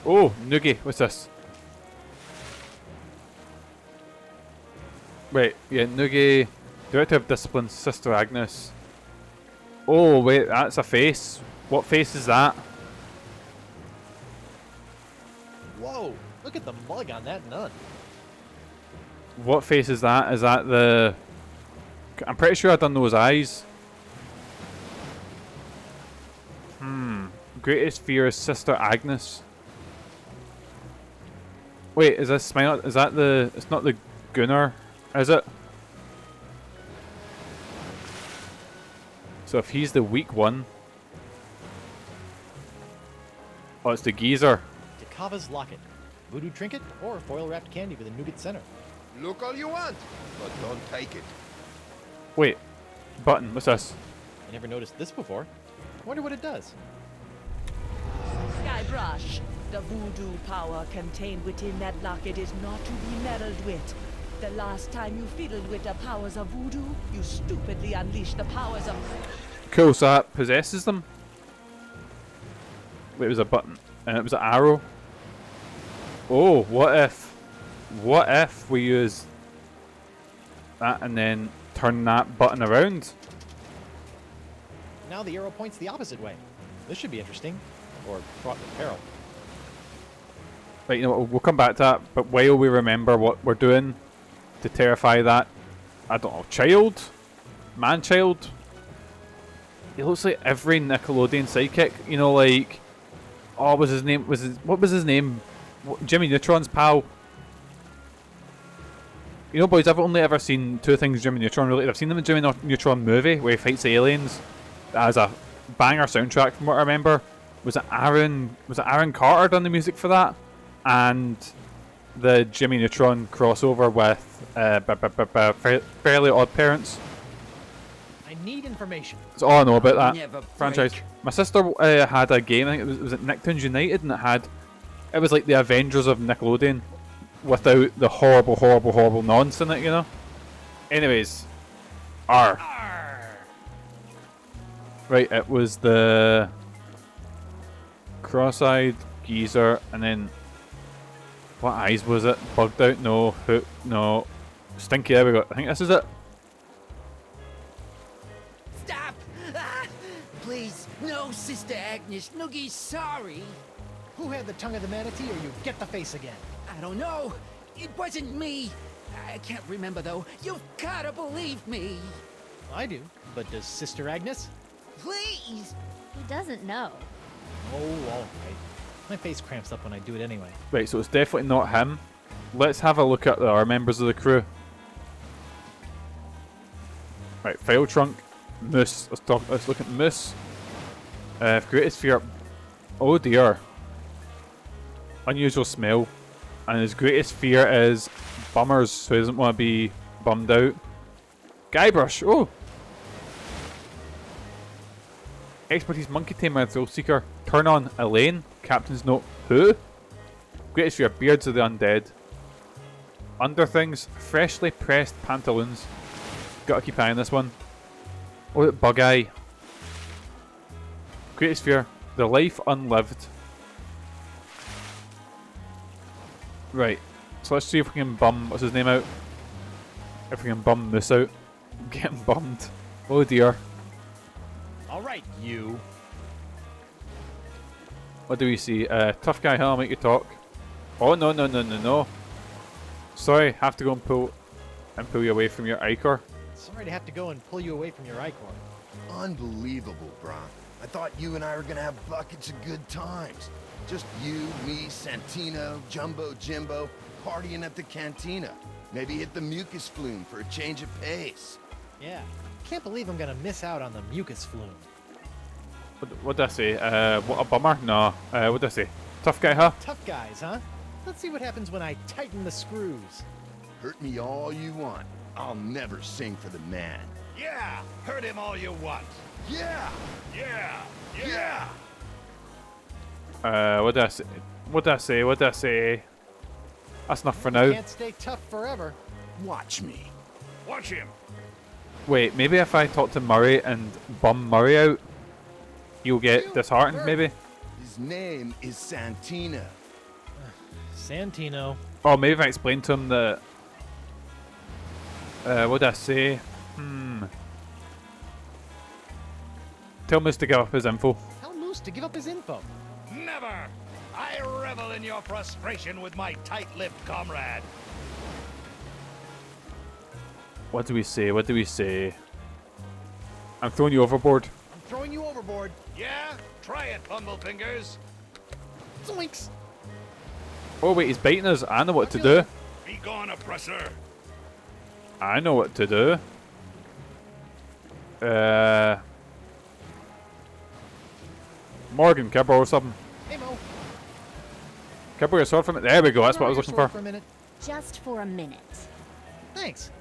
Oh, Noogie, what's this? Wait, yeah, Noogie. Director of Discipline, Sister Agnes. Oh, wait, that's a face. What face is that? Whoa! Look at the mug on that nun. What face is that? Is that the... I'm pretty sure I've done those eyes. Greatest fear is Sister Agnes. Wait, is this smile? Is that the... It's not the Gunner, is it? So if he's the weak one... Oh, it's the geezer. Takava's locket. Voodoo trinket or foil wrapped candy with a nougat center. Look all you want, but don't take it. Wait, button, what's this? I never noticed this before. Wonder what it does. Guybrush, the voodoo power contained within that locket is not to be meddled with. The last time you fiddled with the powers of voodoo, you stupidly unleashed the powers of... Cool, so that possesses them? Wait, it was a button. And it was an arrow. Oh, what if we use that and then turn that button around? Now the arrow points the opposite way. This should be interesting. Or fraught with peril. Right, you know what, we'll come back to that, but while we remember what we're doing to terrify that, I don't know, child? Man-child? He looks like every Nickelodeon sidekick, you know, like... Oh, what was his name? What was his name? Jimmy Neutron's pal. You know, boys, I've only ever seen two things Jimmy Neutron related. I've seen them in Jimmy Neutron movie where he fights the aliens. That has a banger soundtrack from what I remember. Was it Aaron Carter done the music for that? And the Jimmy Neutron crossover with Fairly Odd Parents. I need information. That's all I know about that Never franchise. break. My sister had a game, I think it was it Nicktoons United, and it was like the Avengers of Nickelodeon without the horrible nonsense in it, you know? Anyways. R. Right, it was the... Cross-eyed, geezer, and then what eyes was it? Bugged out? No. Hook? No. Stinky. There we go. I think this is it. Stop! Ah! Please, no, Sister Agnes. Noogie's sorry. Who had the tongue of the manatee, or you get the face again? I don't know. It wasn't me. I can't remember, though. You've gotta believe me. I do, but does Sister Agnes? Please! He doesn't know. Oh, all right. My face cramps up when I do it anyway. Right, so it's definitely not him. Let's have a look at our members of the crew. Right, File Trunk, Moose. Let's look at Moose. Greatest fear. Oh dear. Unusual smell. And his greatest fear is bummers, so he doesn't want to be bummed out. Guybrush. Oh. Expertise Monkey Tamer and Thrill Seeker. Turn on Elaine. Captain's Note. Who? Greatest fear. Beards of the Undead. Underthings. Freshly pressed pantaloons. Gotta keep an eye on this one. Oh, Bug Eye. Greatest fear. The Life Unlived. Right. So let's see if we can bum. What's his name out? If we can bum Moose out. I'm getting bummed. Oh dear. All right, you. What do we see? Tough guy, huh? I'll make you talk. Oh no no no no no. Sorry, have to go and pull you away from your Ichor. Sorry to have to go and pull you away from your Ichor. Unbelievable, Bron. I thought you and I were gonna have buckets of good times. Just you, me, Santino, Jumbo Jimbo, partying at the cantina. Maybe hit the mucus flume for a change of pace. Yeah. Can't believe I'm gonna miss out on the mucus flume. What did I say? What a bummer? No. What did I say? Tough guy, huh? Tough guys, huh? Let's see what happens when I tighten the screws. Hurt me all you want. I'll never sing for the man. Yeah, hurt him all you want. Yeah! Yeah, Yeah! What did I say? What did I say? What did I say? That's enough for now. Can't stay tough forever. Watch me. Watch him. Wait, maybe if I talk to Murray and bum Murray out, he'll get disheartened, maybe? His name is Santino. Santino. Oh, maybe if I explain to him that... what did I say? Tell Moose to give up his info. Tell Moose to give up his info. Never. I revel in your frustration with my tight-lipped comrade. What do we say? What do we say? I'm throwing you overboard. I'm throwing you overboard. Yeah? Try it, Bumblefingers. Zoinks! Oh wait, he's biting us. I know what to do. Be gone, oppressor. I know what to do. Morgan, can I borrow something? Hey, Mo. Can I borrow a sword from it? There we go, that's Can I what I was borrow looking your sword for. a minute? Just for a minute. Thanks.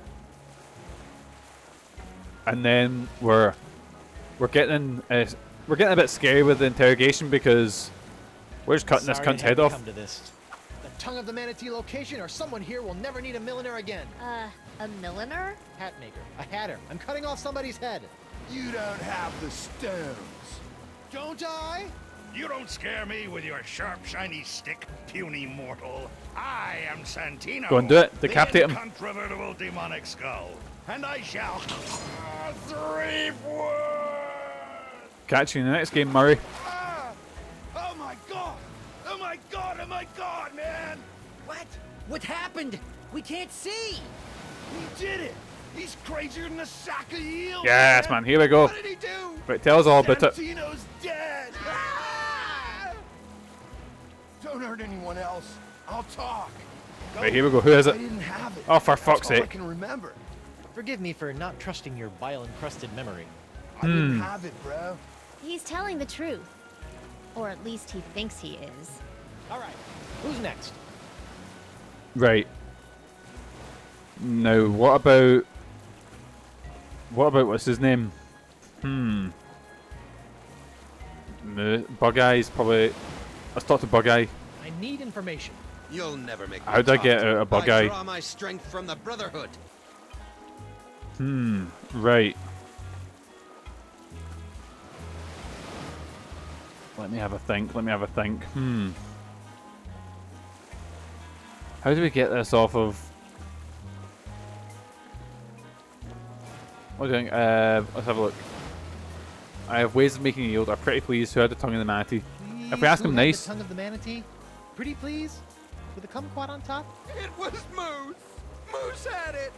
And then we're getting a bit scary with the interrogation because we're just cutting this Sorry to cunt's have head to off. come to this. The tongue of the manatee location, or someone here will never need a milliner again. A milliner? Hat maker. A hatter. I'm cutting off somebody's head. You don't have the stones. Don't I? You don't scare me with your sharp, shiny stick, puny mortal. I am Santino. Go and do it. Decapitate him. The incontrovertible demonic skull. And I shall... Threepwood! Catch you in the next game, Murray. Ah! Oh my god! Oh my god! Oh my god, man! What? What happened? We can't see! He did it! He's crazier than a sack of eels! Yes, man. Here we go. What did he do? Right, tell us all about it. Santino's dead! Ah! Don't hurt anyone else. I'll talk. Right, here we go. Who is I it? didn't have it. Oh, for That's fuck's all I sake. can remember. Forgive me for not trusting your bile-encrusted memory. I didn't have it, bro. He's telling the truth. Or at least he thinks he is. All right. Who's next? Right. Now, what about what's his name? Bug Eye's probably. Let's talk to Bug Eye. I need information. You'll never make me How'd I talk. get out of Bug Eye? I draw my strength from the Brotherhood. Right. Let me have a think. Let me have a think. How do we get this off of... What do you think? Let's have a look. I have ways of making yield. I'm pretty pleased. Who had the tongue of the manatee? If we ask him nice... The tongue of the manatee? Pretty please? With a kumquat on top? It was Moose! Moose had it!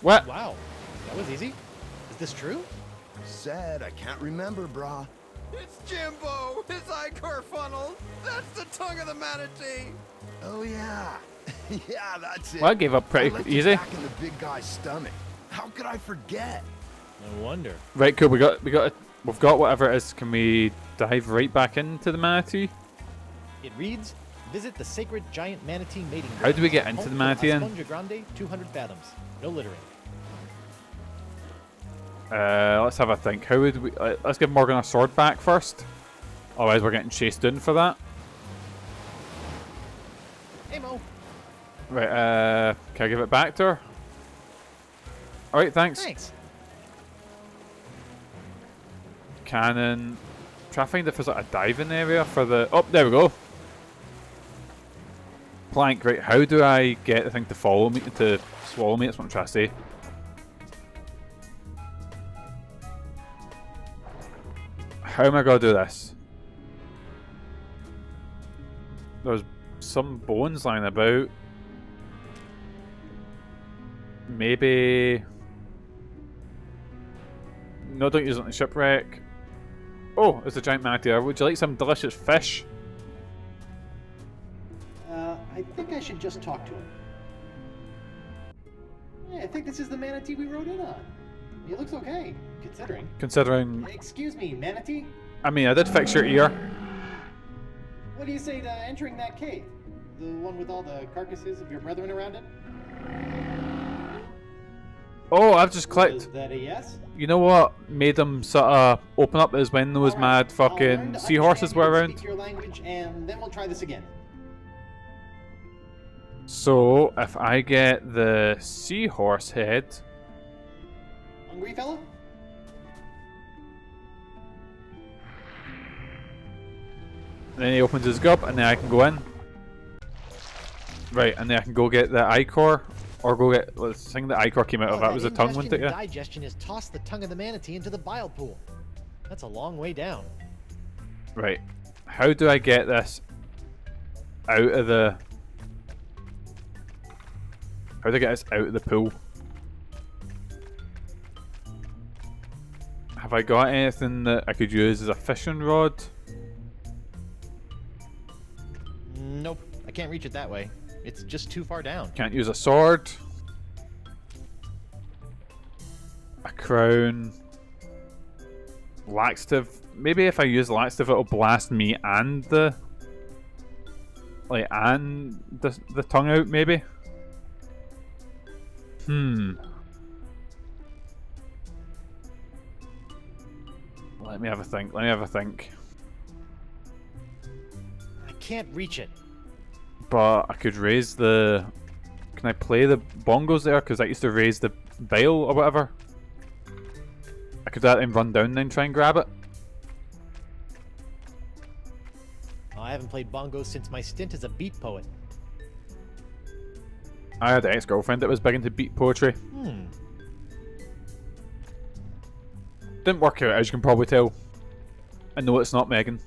What? Wow, that was easy. Is this true? Said I can't remember, brah. It's Jimbo! His ichor funnel! That's the tongue of the manatee! Oh yeah. Yeah, that's it. Well, I gave up I pretty left it easy. back in the big guy's stomach. How could I forget? No wonder. Right, cool. We've got whatever it is. Can we dive right back into the manatee? It reads, visit the sacred giant manatee mating grounds. How do we get into Home the manatee then? Esponja Grande, 200 fathoms. No littering. Let's have a think. How would we... let's give Morgan a sword back first. Otherwise we're getting chased down for that. Hey, Mo. Right, can I give it back to her? Alright, thanks. Thanks. Cannon. Try to find if there's like a diving area for the... Oh, there we go. Plank, right. How do I get the thing to follow me, to swallow me? That's what I'm trying to say. How am I going to do this? There's some bones lying about. Maybe... No, don't use it on the shipwreck. Oh, it's a giant manatee. Would you like some delicious fish? I think I should just talk to him. Yeah, I think this is the manatee we rode in on. He looks okay, considering. Considering... Excuse me, manatee? I mean, I did fix your ear. What do you say to entering that cave? The one with all the carcasses of your brethren around it? Oh, I've just clicked. Is that a yes? You know what made them sort of open up is when those All right, mad I'll learn fucking to seahorses understand were you and around. Speak your language, and then we'll try this again. So, if I get the seahorse head... Hungry fella? Then he opens his gob, and then I can go in. Right, and then I can go get the ichor, or go get the thing the ichor came out of. That was the tongue, wasn't it? Yeah. Digestion is toss the tongue of the manatee into the bile pool. That's a long way down. Right. How do I get this out of the... How do I get this out of the pool? Have I got anything that I could use as a fishing rod? Nope, I can't reach it that way. It's just too far down. Can't use a sword. A crown. Laxative. Maybe if I use laxative it'll blast me and the... Like, and the tongue out, maybe? Let me have a think, let me have a think. I can't reach it. But I could raise the... Can I play the bongos there? Because I used to raise the bale or whatever. I could do that and run down and then try and grab it. I haven't played bongos since my stint as a beat poet. I had an ex-girlfriend that was big into beat poetry. Didn't work out, as you can probably tell. I know it's not Megan.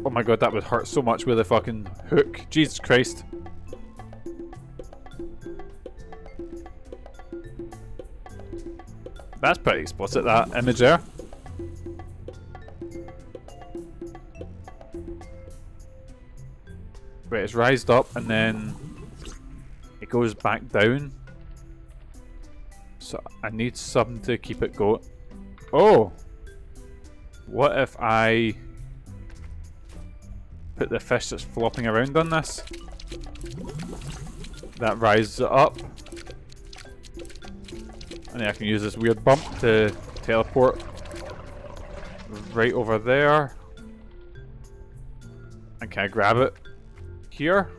Oh my god, that would hurt so much with a fucking hook. Jesus Christ. That's pretty explicit, that image there. Right, it's rised up and then it goes back down. So I need something to keep it going. Oh! What if I put the fish that's flopping around on this? That rises it up. And then I can use this weird bump to teleport right over there. And can I grab it here?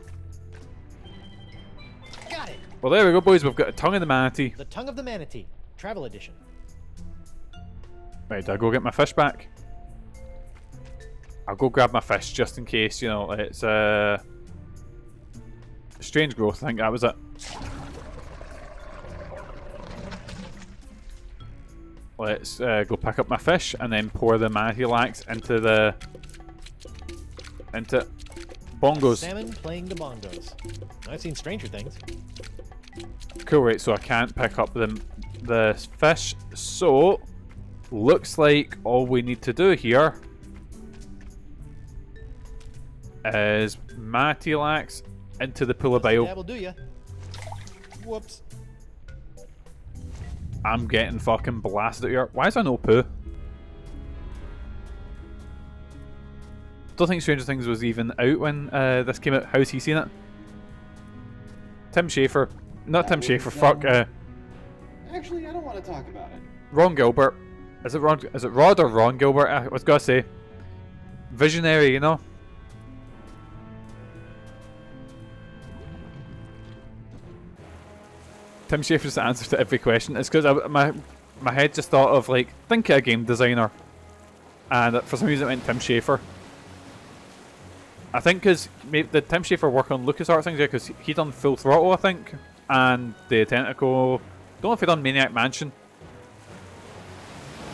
Got it! Well, there we go, boys. We've got a tongue of the manatee. The tongue of the manatee, travel edition. Right, do I go get my fish back? I'll go grab my fish just in case, you know, it's strange growth, I think that was it. Let's go pick up my fish and then pour the manatee lax into bongos. Salmon playing the bongos. I've seen stranger things. Cool, right, so I can't pick up the fish, so looks like all we need to do here is manatee lax into the pool of bile. That will do ya. Whoops. I'm getting fucking blasted out here. Why is there no poo? Don't think Stranger Things was even out when this came out. How's he seen it? Tim Schafer. Not Tim Schafer, fuck. Actually, I don't want to talk about it. Ron Gilbert. Is it Rod or Ron Gilbert? I was gonna say. Visionary, you know? Tim Schafer's the answer to every question. It's because my head just thought of, like, think of a game designer. And for some reason it went Tim Schafer. I think because did Tim Schafer work on LucasArts things? Yeah, because he done Full Throttle, I think. And the Tentacle. Don't know if he done Maniac Mansion.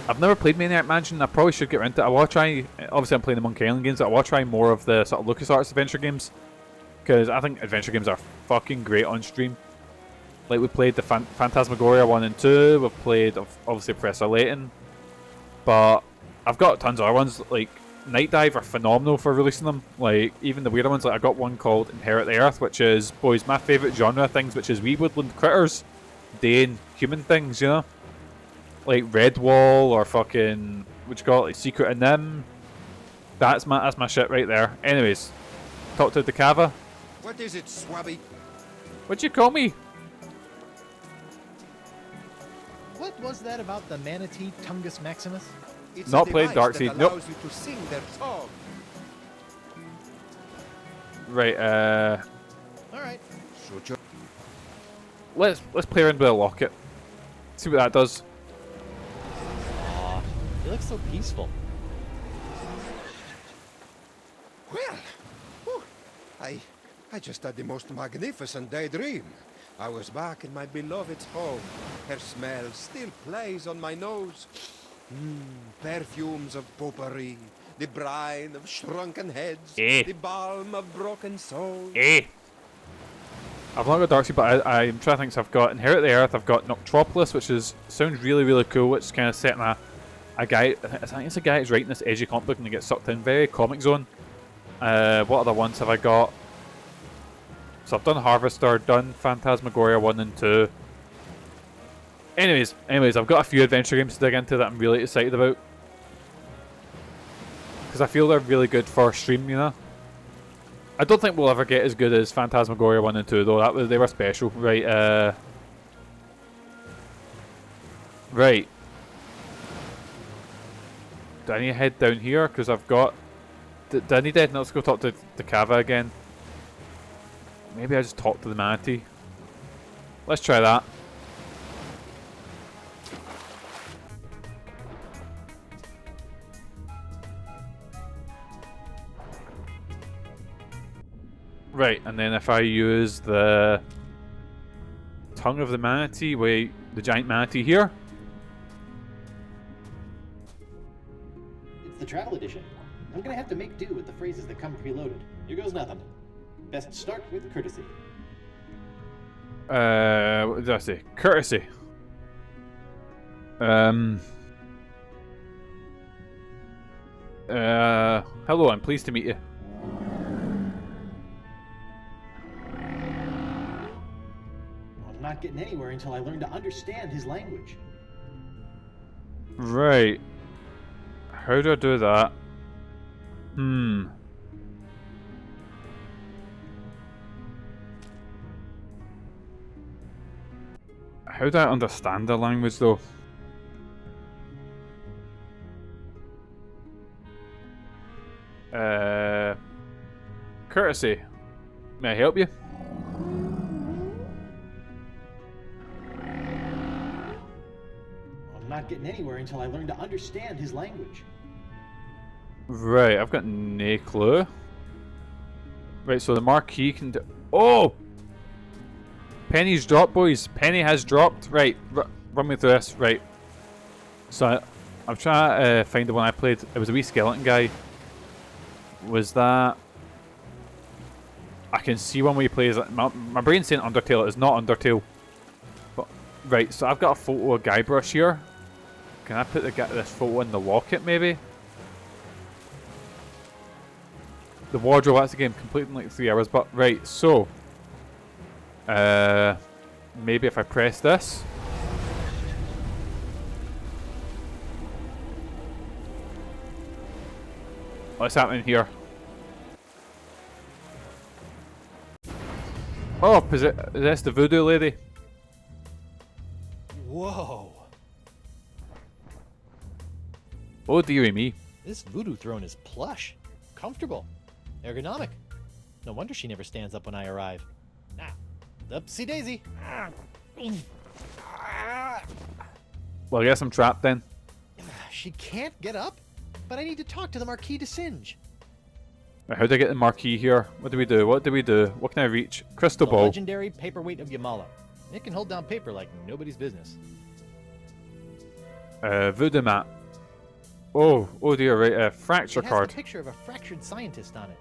I've never played Maniac Mansion. I probably should get into it. I want to try. Obviously, I'm playing the Monkey Island games. But I want to try more of the sort of LucasArts adventure games. Because I think adventure games are fucking great on stream. Like, we played the Phantasmagoria 1 and 2, we've played, obviously, Professor Layton. But I've got tons of other ones, like, Night Dive are phenomenal for releasing them. Like, even the weirder ones, like, I got one called Inherit the Earth, which is, boys, my favourite genre of things, which is wee woodland critters, doing human things, you know? Like Redwall, or fucking, what you call it, like Secret of Nim. That's my shit right there. Anyways, talk to Decava. What is it, Swabby? What'd you call me? What was that about the manatee Tungus Maximus? It's Not a played device Darkseid, that nope. allows you to sing their song. Right, Alright. let's play around with a locket. See what that does. Aw, it looks so peaceful. Well, whew, I just had the most magnificent daydream. I was back in my beloved's home. Her smell still plays on my nose. Perfumes of potpourri, the brine of shrunken heads, the balm of broken souls. I've not got Darkseid, but I'm trying to think. So I've got Inherit the Earth, I've got Noctropolis, which sounds really, really cool. It's kind of set in a guy, I think it's a guy who's writing this edgy comic book and he gets sucked in. Very Comic Zone. What other ones have I got? So I've done Harvester, done Phantasmagoria 1 and 2. Anyways, I've got a few adventure games to dig into that I'm really excited about. Because I feel they're really good for stream, you know? I don't think we'll ever get as good as Phantasmagoria 1 and 2 though, they were special. Right, Right. Do I need to head down here? Because I've got... Do I need to head? No, let's go talk to Decava again. Maybe I just talk to the manatee. Let's try that. Right, and then if I use the tongue of the manatee, wait, the giant manatee here. It's the travel edition. I'm gonna have to make do with the phrases that come preloaded. Here goes nothing. Best start with courtesy. What did I say? Courtesy. Hello, I'm pleased to meet you. I'm not getting anywhere until I learn to understand his language. Right. How do I do that? How do I understand the language though? Courtesy. May I help you? I'm not not getting anywhere until I learn to understand his language. Right, I've got no clue. Right, so the marquee can do... Oh! Penny's dropped, boys. Penny has dropped. Right, run me through this. Right. So I'm trying to find the one I played. It was a wee skeleton guy. Was that... I can see one where he plays... My brain's saying Undertale. It is not Undertale. But, right, so I've got a photo of Guybrush here. Can I put this photo in the locket, maybe? The wardrobe, that's a game completed in like 3 hours. But, right, so... maybe if I press this... What's happening here? Oh, is this the voodoo lady? Whoa! Oh dearie me. This voodoo throne is plush, comfortable, ergonomic. No wonder she never stands up when I arrive. Now, upsy daisy. Well, I guess I'm trapped then. She can't get up, but I need to talk to the Marquis de Singe. Right, how do I get the marquee here? What do we do? What do we do? What can I reach? Crystal The ball. legendary paperweight of Yamala. It can hold down paper like nobody's business. Voodoo mat. Oh dear, right, fracture It has card. a picture of a fractured scientist on it.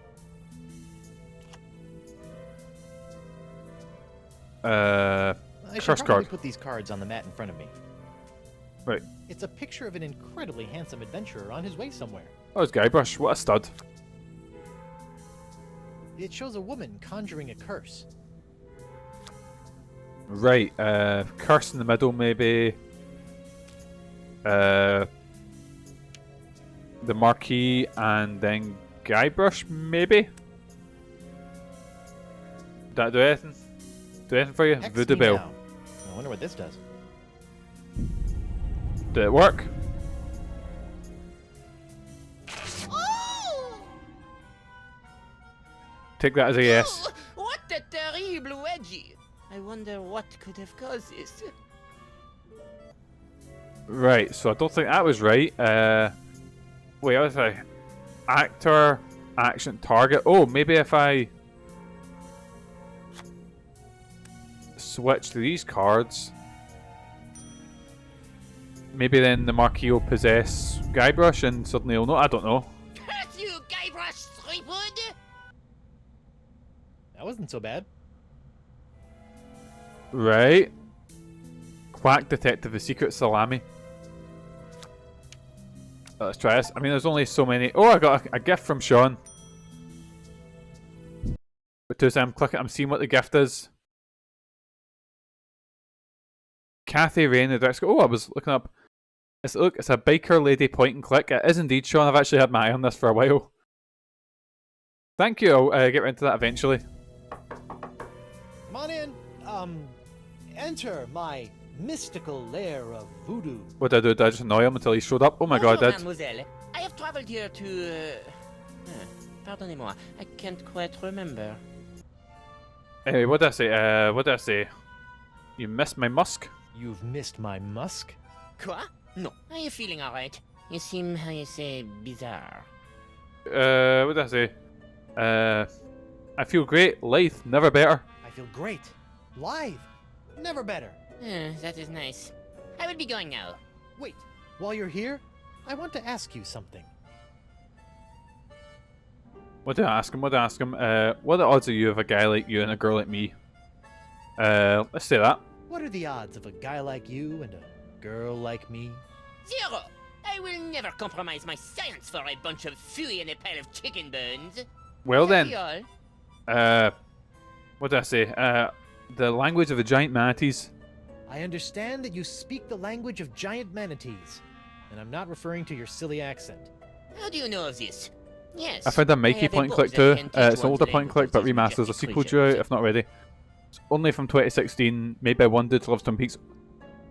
I should curse probably card. put these cards on the mat in front of me. Right. It's a picture of an incredibly handsome adventurer on his way somewhere. Oh, it's Guybrush. What a stud. It shows a woman conjuring a curse. Right, curse in the middle, maybe. The marquee and then Guybrush, maybe. Did that do anything? Do anything for you? Hex Voodoo me bell. now. I wonder what this does. Did it work? Take that as a yes. Oh, what a terrible wedgie! I wonder what could have caused this. Right, so I don't think that was right. Wait, what was I? Actor, action, target. Oh, maybe if I switch to these cards, maybe then the marquee will possess Guybrush and suddenly he'll know. I don't know. Curse you, Guybrush Threepwood! That wasn't so bad. Right. Quack Detective, the Secret Salami. Let's try this. I mean, there's only so many. Oh, I got a gift from Sean. But to I'm clicking, I'm seeing what the gift is. Kathy Rain, the director. Oh, I was looking up. It's a biker lady point and click. It is indeed, Sean. I've actually had my eye on this for a while. Thank you. I'll get into that eventually. Come on in. Enter my mystical lair of voodoo. What did I do? Did I just annoy him until he showed up? Oh my god, I did. Mademoiselle. I have traveled here to... Pardonnez-moi, I can't quite remember. Anyway, what did I say? What did I say? You missed my musk? You've missed my musk? Quoi? No. Are you feeling alright? You seem, how you say, bizarre. What did I say? I feel great. Lithe, never better. I feel great. Live. Never better. That is nice. I will be going now. Wait. While you're here, I want to ask you something. What did I ask him? What did I ask him? What are the odds of you of a guy like you and a girl like me? Let's say that. What are the odds of a guy like you and a girl like me? 0! I will never compromise my science for a bunch of fooey and a pile of chicken bones. Well That'll then. be all. What did I say? The language of the giant manatees. I understand that you speak the language of giant manatees, and I'm not referring to your silly accent. How do you know of this? Yes. I found a Mikey have point and book click that too. can teach It's an one older the point and click, language but of these remasters a majestic sequel due creatures. out if not ready. It's only from 2016, made by one dude who loves Twin Peaks.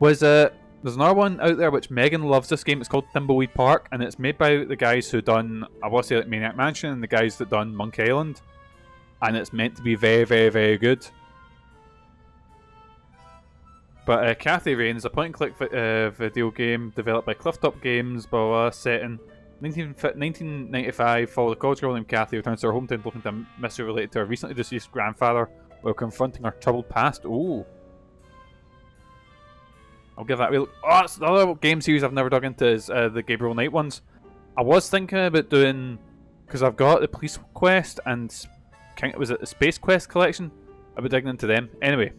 There's another one out there which Megan loves this game. It's called Thimbleweed Park, and it's made by the guys who done, I want to say, like Maniac Mansion, and the guys that done Monkey Island. And it's meant to be very, very, very good. But Cathy Reigns, a point-and-click video game developed by Clifftop Games, blah, blah, set in 1995. Follow the college girl named Cathy returns to her hometown looking to a mystery related to her recently deceased grandfather while confronting her troubled past. Ooh. I'll give that a wee look. Oh, it's the other game series I've never dug into is the Gabriel Knight ones. I was thinking about doing, because I've got the Police Quest and was it the Space Quest collection? I'll be digging into them. Anyway,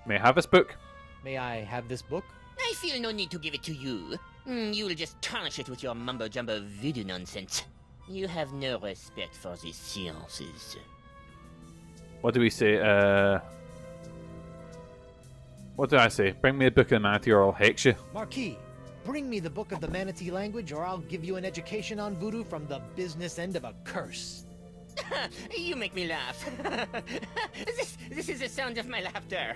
may I have this book? May I have this book? I feel no need to give it to you. You will just tarnish it with your mumbo-jumbo voodoo nonsense. You have no respect for the sciences. What do we say? What did I say? Bring me a book of the manatee or I'll hex you. Marquis, bring me the book of the manatee language or I'll give you an education on voodoo from the business end of a curse. You make me laugh. This is the sound of my laughter.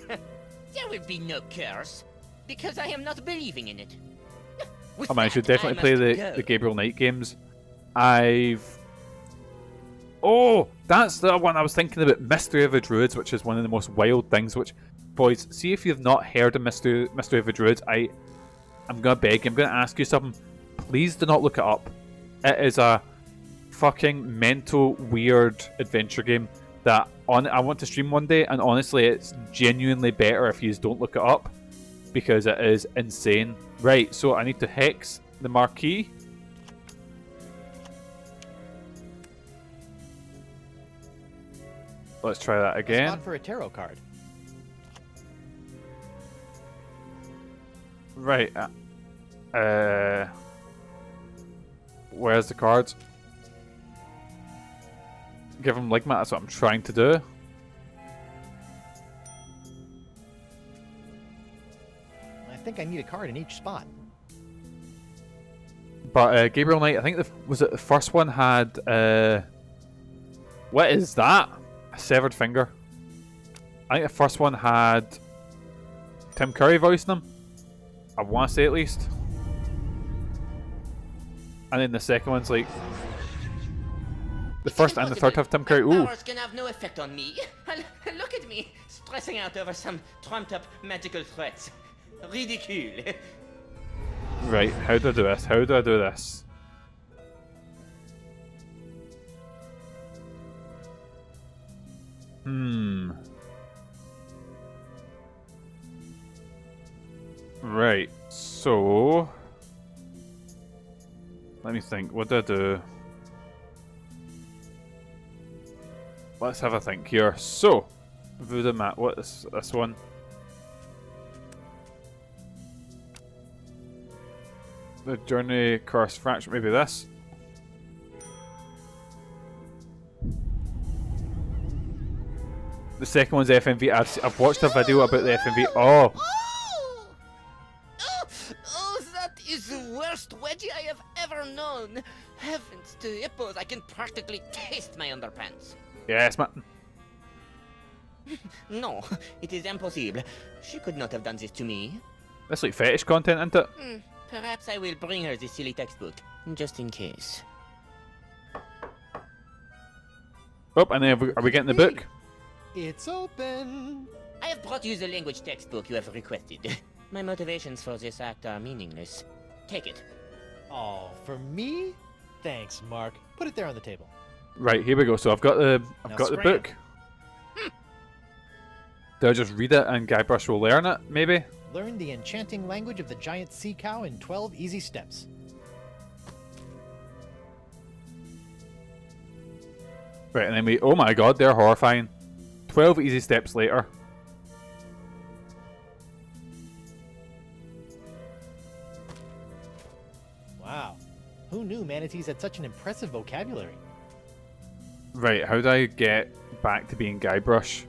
There will be no curse, because I am not believing in it. Oh man, I should definitely play the Gabriel Knight games. Oh, that's the one I was thinking about, Mystery of the Druids, which is one of the most wild things, which, boys, see if you've not heard of Mystery of the Druids, I'm going to beg you, I'm going to ask you something. Please do not look it up. It is a fucking mental, weird adventure game that I want to stream one day, and honestly, it's genuinely better if you don't look it up, because it is insane. Right, so I need to hex the Marquis. Let's try that again. A spot for a tarot card. Right. Where's the cards? Give him Ligma, that's what I'm trying to do. I think I need a card in each spot. But Gabriel Knight, I think was it the first one had what is that? A severed finger. I think the first one had Tim Curry voicing them. I want to say at least. And then the second one's like the first and the third have Tim Curry. Ooh. Powers can have no effect on me. Look at me, stressing out over some trumped-up magical threats. Ridicule. Right, how do I do this? How do I do this? Right, so let me think. What do I do? Let's have a think here. So, Voodoo Mat. What is this one? The Journey Curse Fracture. Maybe this. The second one's FMV. I've watched a video about the FMV. Oh! Oh, that is the worst wedgie I have ever known. Heavens to hippos, I can practically taste my underpants. Yes, man. No, it is impossible. She could not have done this to me. That's like fetish content, isn't it? Perhaps I will bring her the silly textbook, just in case. Oh, and then are we getting the book? It's open. I have brought you the language textbook you have requested. My motivations for this act are meaningless. Take it. Oh, for me? Thanks, Mark. Put it there on the table. Right, here we go. So I've got the book. Do I just read it and Guybrush will learn it, maybe? Learn the enchanting language of the giant sea cow in 12 easy steps. Right, and then oh my god, they're horrifying. 12 easy steps later. Wow. Who knew manatees had such an impressive vocabulary? Right, how do I get back to being Guybrush?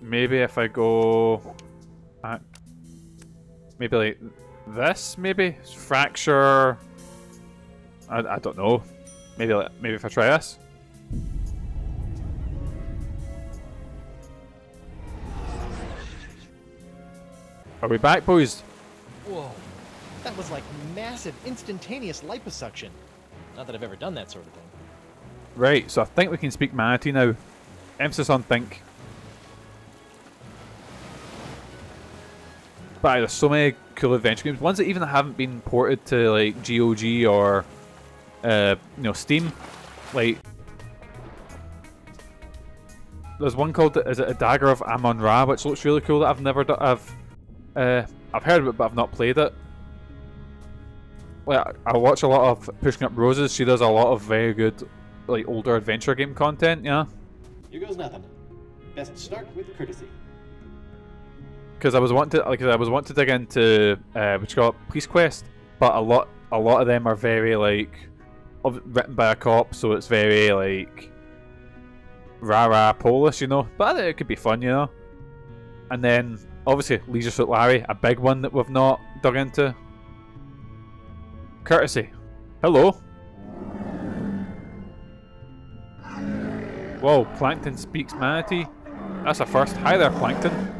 Maybe if I go... maybe like this, maybe? Fracture... I don't know. Maybe if I try this? Are we back, boys? Whoa. That was like massive, instantaneous liposuction. Not that I've ever done that sort of thing. Right, so I think we can speak manatee now. Emphasis on think. But there's so many cool adventure games. Ones that even haven't been ported to like GOG or Steam. Like there's one called is it A Dagger of Amon-Ra, which looks really cool. That I've never done. I've heard of it, but I've not played it. Like I watch a lot of Pushing Up Roses. She does a lot of very good like older adventure game content. Yeah. Here goes nothing. Best start with courtesy. Because I was wanting to dig into what you call it, Police Quest, but a lot of them are very like written by a cop, so it's very like rah Polish, you know. But I think it could be fun, you know. And then obviously Leisure Suit Larry, a big one that we've not dug into. Courtesy. Hello. Whoa, Plankton speaks manatee. That's a first. Hi there, Plankton.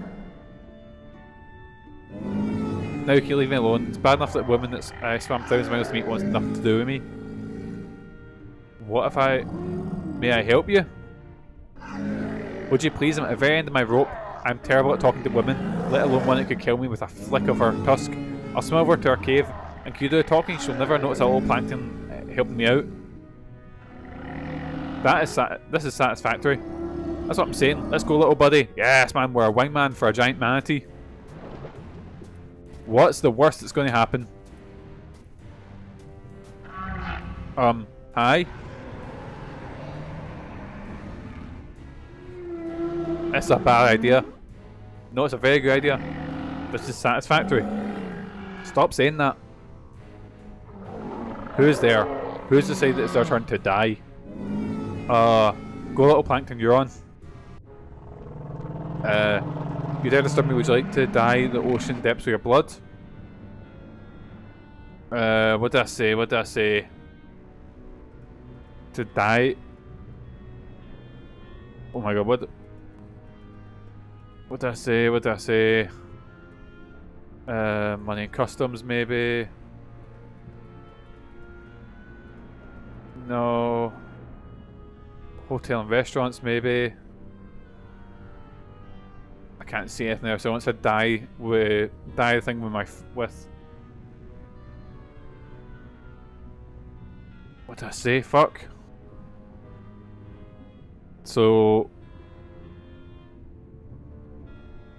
Now you can leave me alone. It's bad enough that women that I swam 1,000 miles to meet wants nothing to do with me. What if I... May I help you? Would you please? I'm at the very end of my rope. I'm terrible at talking to women, let alone one that could kill me with a flick of her tusk. I'll swim over to her cave, and can you do the talking? She'll never notice a little plankton helping me out. This is satisfactory. That's what I'm saying. Let's go, little buddy. Yes, man, we're a wingman for a giant manatee. What's the worst that's going to happen? Hi? It's a bad idea. No, it's a very good idea. This is satisfactory. Stop saying that. Who's there? Who's decided it's their turn to die? Go little plankton, you're on. You dare disturb me, would you like to dye the ocean depths with your blood? What did I say? What did I say? To dye? Oh my god, what did I say? What did I say? Money and customs, maybe? No. Hotel and restaurants, maybe? I can't see anything else. I want to dye the thing with what did I say? Fuck. So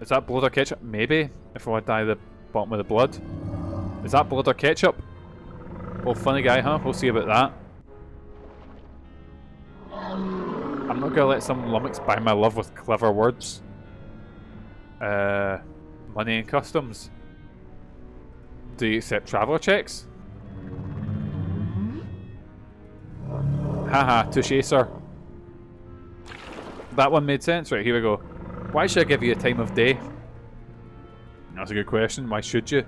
is that blood or ketchup? Maybe if I want to dye the bottom of the blood. Is that blood or ketchup? Well, funny guy, huh? We'll see about that. I'm not gonna let some lummox buy my love with clever words. Money and customs. Do you accept traveller checks? Haha, touche, sir. That one made sense. Right, here we go. Why should I give you a time of day? That's a good question. Why should you?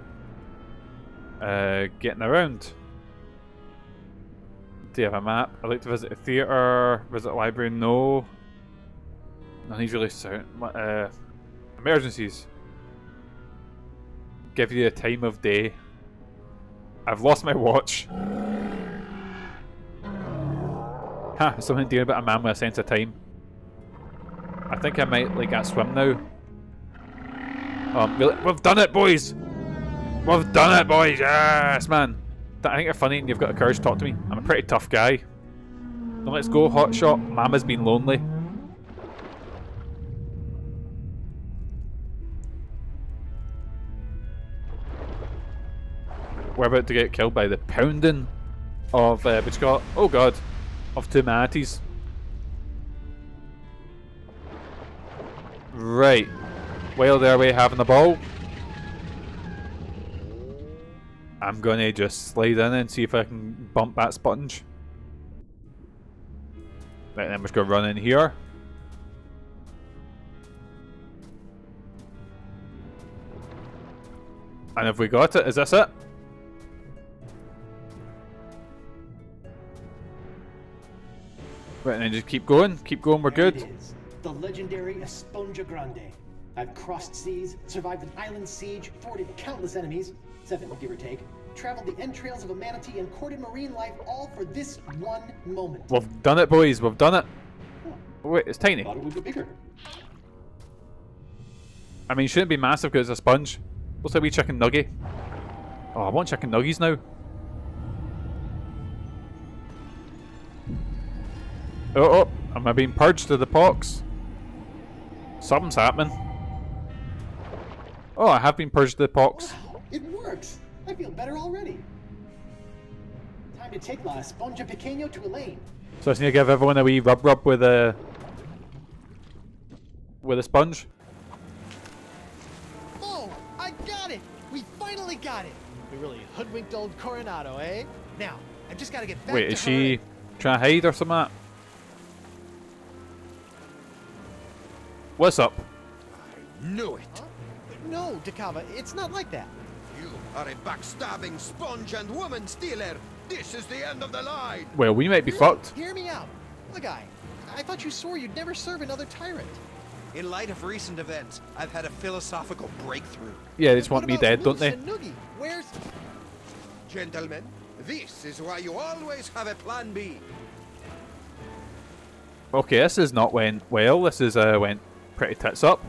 Getting around. Do you have a map? I'd like to visit a theatre, visit a library. No. None of these really sound. Emergencies. Give you a time of day. I've lost my watch. Ha! Something dear about a man with a sense of time. I think I might like that swim now. We've done it, boys! We've done it, boys! Yes, man! I think you're funny and you've got the courage to talk to me. I'm a pretty tough guy. Now let's go, hotshot. Mama's been lonely. We're about to get killed by the pounding of, what you call it? Oh god. Of two manatees. Right. While they're away having a ball, I'm gonna just slide in and see if I can bump that sponge. Right, then we're just gonna run in here. And have we got it? Is this it? Right, and then just keep going, we're good. It is the legendary Esponja Grande. I've crossed seas, survived an island siege, thwarted countless enemies, 7 give or take, traveled the entrails of a manatee and courted marine life, all for this one moment. We've done it, boys, we've done it. Oh, wait, it's tiny. Thought it would be bigger. I mean, it shouldn't be massive because it's a sponge. What's that wee chicken nugget? Oh, I want chicken nuggies now. Oh, am I being purged of the pox? Something's happening. Oh, I have been purged of the pox. Wow, it works. I feel better already. Time to take La Esponja Pequeño to Elaine. So I just need to give everyone a wee rub with a sponge. Oh, I got it! We finally got it! We really hoodwinked old Coronado, eh? Now, I've just got to get back Wait, to is she her. trying to hide or something? What's up? I knew it. Huh? No, Dakava, it's not like that. You are a backstabbing sponge and woman stealer. This is the end of the line. Well, we might be Really? fucked. Hear me out. Look, I thought you swore you'd never serve another tyrant. In light of recent events, I've had a philosophical breakthrough. Yeah, they just What want me about dead, don't Moose they? and Noogie? Where's... Gentlemen, this is why you always have a plan B. Okay, this is not went well. This is went pretty tits up.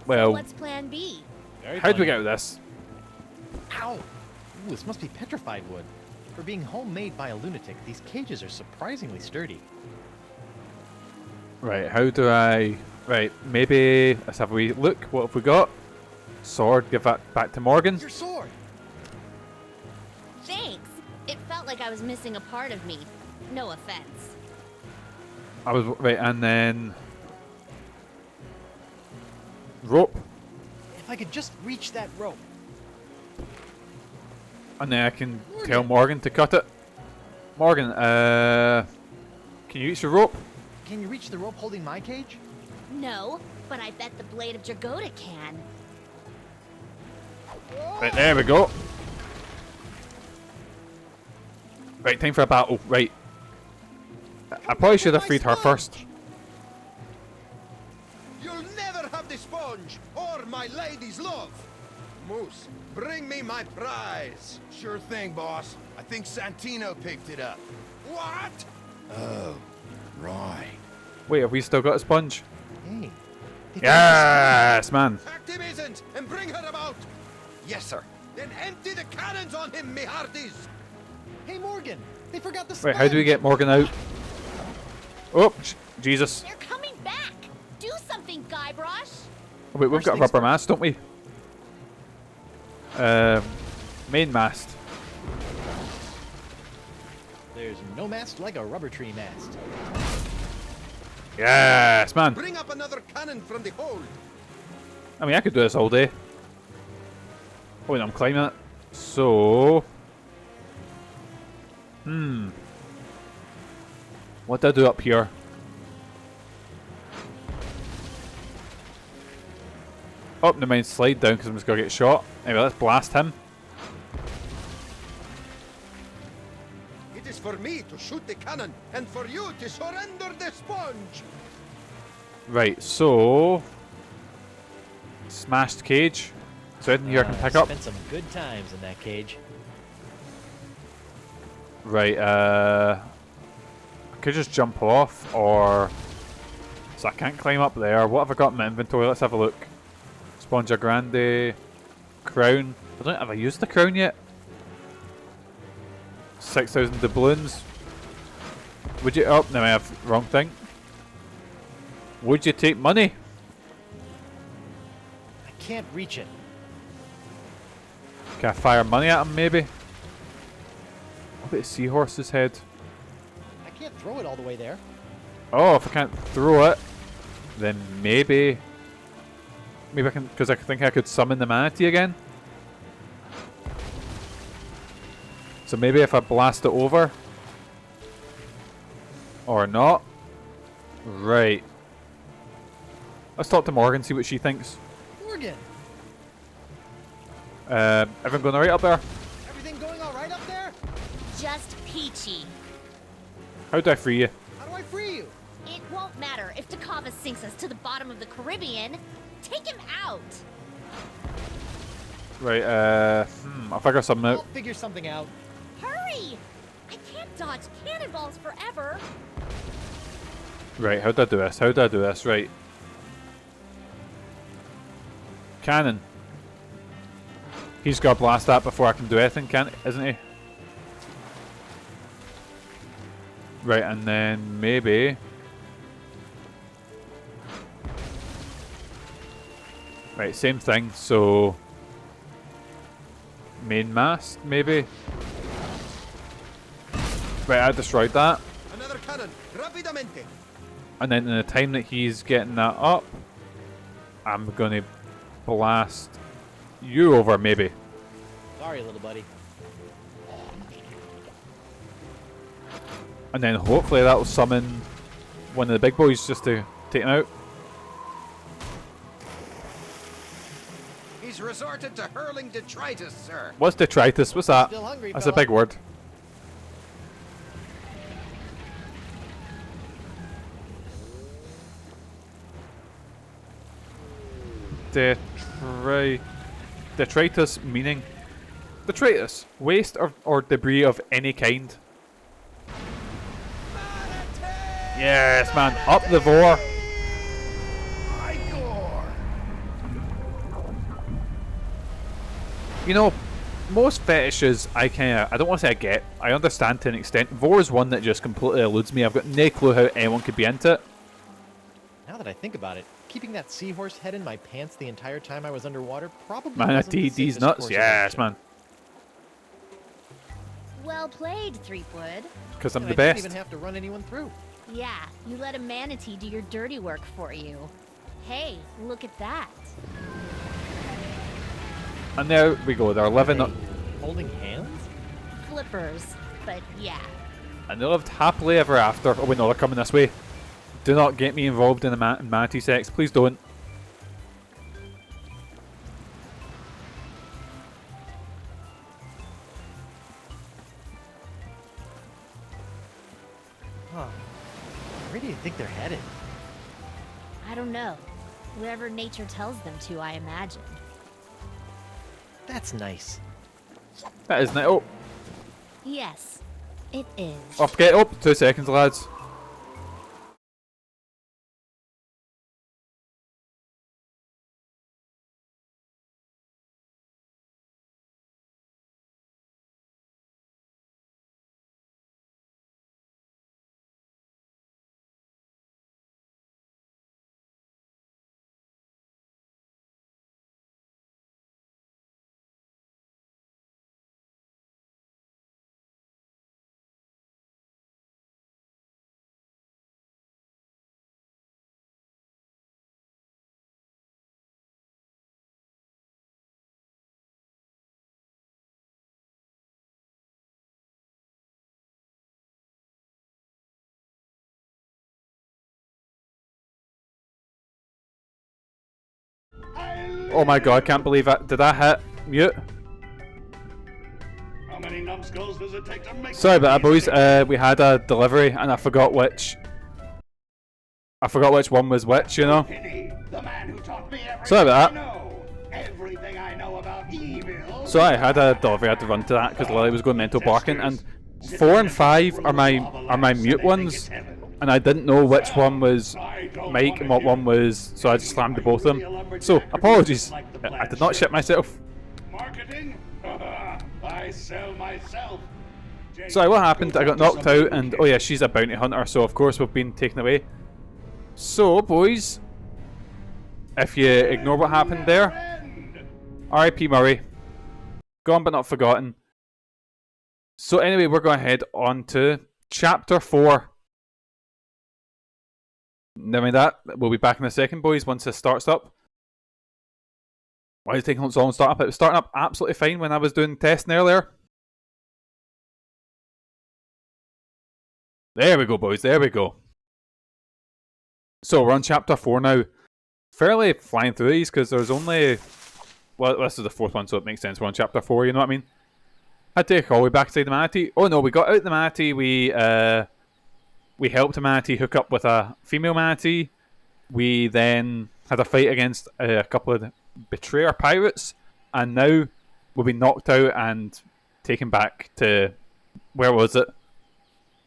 Well, What's plan B? how do we get out of this? Ow! Ooh, this must be petrified wood. For being homemade by a lunatic, these cages are surprisingly sturdy. Right, how do I... Right, maybe... Let's have a wee look. What have we got? Sword, give that back to Morgan. Your sword! Thanks. It felt like I was missing a part of me. No offense. I was... Right, and then... Rope. If I could just reach that rope. And then I can tell Morgan to cut it. Morgan, can you reach the rope? Can you reach the rope holding my cage? No, but I bet the blade of Dragoda can. Right, there we go. Right, time for a battle. Right. I probably should have freed her first. You'll never have the sponge or my lady's love. Moose, bring me my prize. Sure thing, boss. I think Santino picked it up. What? Oh, right. Wait, have we still got a sponge? Hey. Yes, man. Activism and bring her about. Yes, sir. Then empty the cannons on him, me hearties. Hey, Morgan! They forgot the Wait, how do we get Morgan out? Oh, Jesus. They're coming back! Do something, Guybrush! Oh, wait, we've got a rubber mast, don't we? Main mast. There's no mast like a rubber tree mast. Yes, man. Bring up another cannon from the hold. I mean, I could do this all day. Oh, wait, I'm climbing it. So... What do I do up here? Oh, never mind, slide down because I'm just going to get shot. Anyway, let's blast him. It is for me to shoot the cannon and for you to surrender the sponge. Right, so... Smashed cage. So anything here I can pick up? Spent some good times in that cage. Right, I could just jump off, or... So I can't climb up there. What have I got in my inventory? Let's have a look. Esponja Grande. Crown. I don't know, have I used the crown yet? 6,000 doubloons. Would you... Oh, no, I have wrong thing. Would you take money? I can't reach it. Can I fire money at him, maybe? What about a seahorse's head? I can't throw it all the way there. Oh, if I can't throw it, then maybe... Maybe I can... Because I think I could summon the manatee again. So maybe if I blast it over... Or not. Right. Let's talk to Morgan, see what she thinks. Morgan! Everyone going alright up there? Everything going alright up there? Just peachy. How do I free you? How do I free you? It won't matter if Takava sinks us to the bottom of the Caribbean. Take him out! Right, I'll figure something I'll out. figure something out. Hurry! I can't dodge cannonballs forever. Right, how do I do this? How do I do this? Right. Cannon. He's got to blast that before I can do anything, isn't he? Right, and then maybe... Right, same thing, so... Main mast, maybe? Right, I destroyed that. Another cannon, rapidamente. And then in the time that he's getting that up, I'm gonna blast you over, maybe. Sorry, little buddy. And then hopefully that will summon one of the big boys just to take him out. He's resorted to hurling detritus, sir. What's detritus? What's that? Still hungry, That's a fella. big word. Detritus meaning? Detritus. Waste or debris of any kind. Yes, man. Up the vor. You know, most fetishes I don't want to say I get. I understand to an extent. Vor is one that just completely eludes me. I've got no clue how anyone could be into it. Now that I think about it, keeping that seahorse head in my pants the entire time I was underwater probably Man, wasn't the these safest nuts. course of Yes, action. man. Well played, Threepwood. Because I'm And the I best. didn't even have to run anyone through. Yeah, you let a manatee do your dirty work for you. Hey, look at that. And there we go. They're living up. Holding hands? Flippers, but yeah. And they lived happily ever after. Oh wait, no, they're coming this way. Do not get me involved in the manatee sex. Please don't. Huh. Where do you think they're headed? I don't know. Wherever nature tells them to, I imagine. That's nice. That isn't it. Oh, Yes, it is. off get up. 2 seconds, lads. Oh my god, I can't believe it. Did I hit mute? How many numbskulls does it take to make Sorry about that, these boys. things? We had a delivery and I forgot which. I forgot which one was which, you know. Pity, the man who taught me everything Sorry about I that. know. Everything I know about evil. So I had a delivery. I had to run to that because Lily was going mental barking. And 4 and 5 are my mute ones, and I didn't know which one was Mike and what one was, so I just slammed the both of them. So apologies. I did not shit myself. Marketing? I sell myself. Sorry, what happened? I got knocked out, and oh yeah, she's a bounty hunter, so of course we've been taken away. So, boys, if you ignore what happened there, R.I.P. Murray. Gone but not forgotten. So anyway, we're going to head on to Chapter 4. Never mind that. We'll be back in a second, boys, once this starts up. Why is it taking so long to start up? It was starting up absolutely fine when I was doing testing earlier. There we go, boys. There we go. So we're on Chapter 4 now. Fairly flying through these because there's only... Well, this is the 4th one, so it makes sense. We're on Chapter 4, you know what I mean? I'd take all the way back to the manatee. Oh no, we got out the manatee. We helped a manatee hook up with a female manatee. We then had a fight against a couple of betrayer pirates. And now we'll be knocked out and taken back to... Where was it?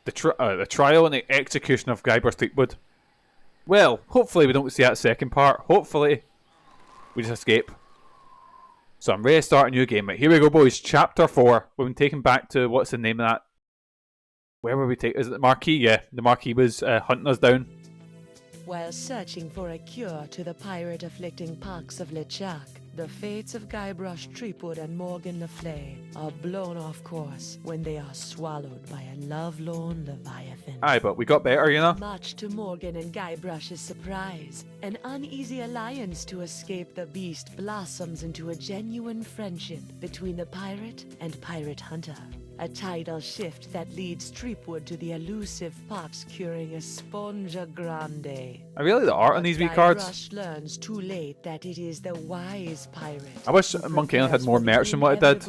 The trial and the execution of Guybrush Threepwood. Well, hopefully we don't see that second part. Hopefully we just escape. So I'm ready to start a new game. Right, here we go, boys. Chapter 4. We've been taken back to, what's the name of that? Where were we taken? Is it the Marquis? Yeah, the Marquis was hunting us down. While searching for a cure to the pirate-afflicting pox of LeChuck, the fates of Guybrush Threepwood and Morgan Le Fay are blown off course when they are swallowed by a lovelorn Leviathan. Aye, but we got better, you know? Much to Morgan and Guybrush's surprise, an uneasy alliance to escape the beast blossoms into a genuine friendship between the pirate and pirate hunter. A tidal shift that leads Threepwood to the elusive pox-curing Esponja Grande. I really like the art on these wee cards. Guybrush learns too late that it is the wise pirate. I wish Monkey Island had more merch than what it did.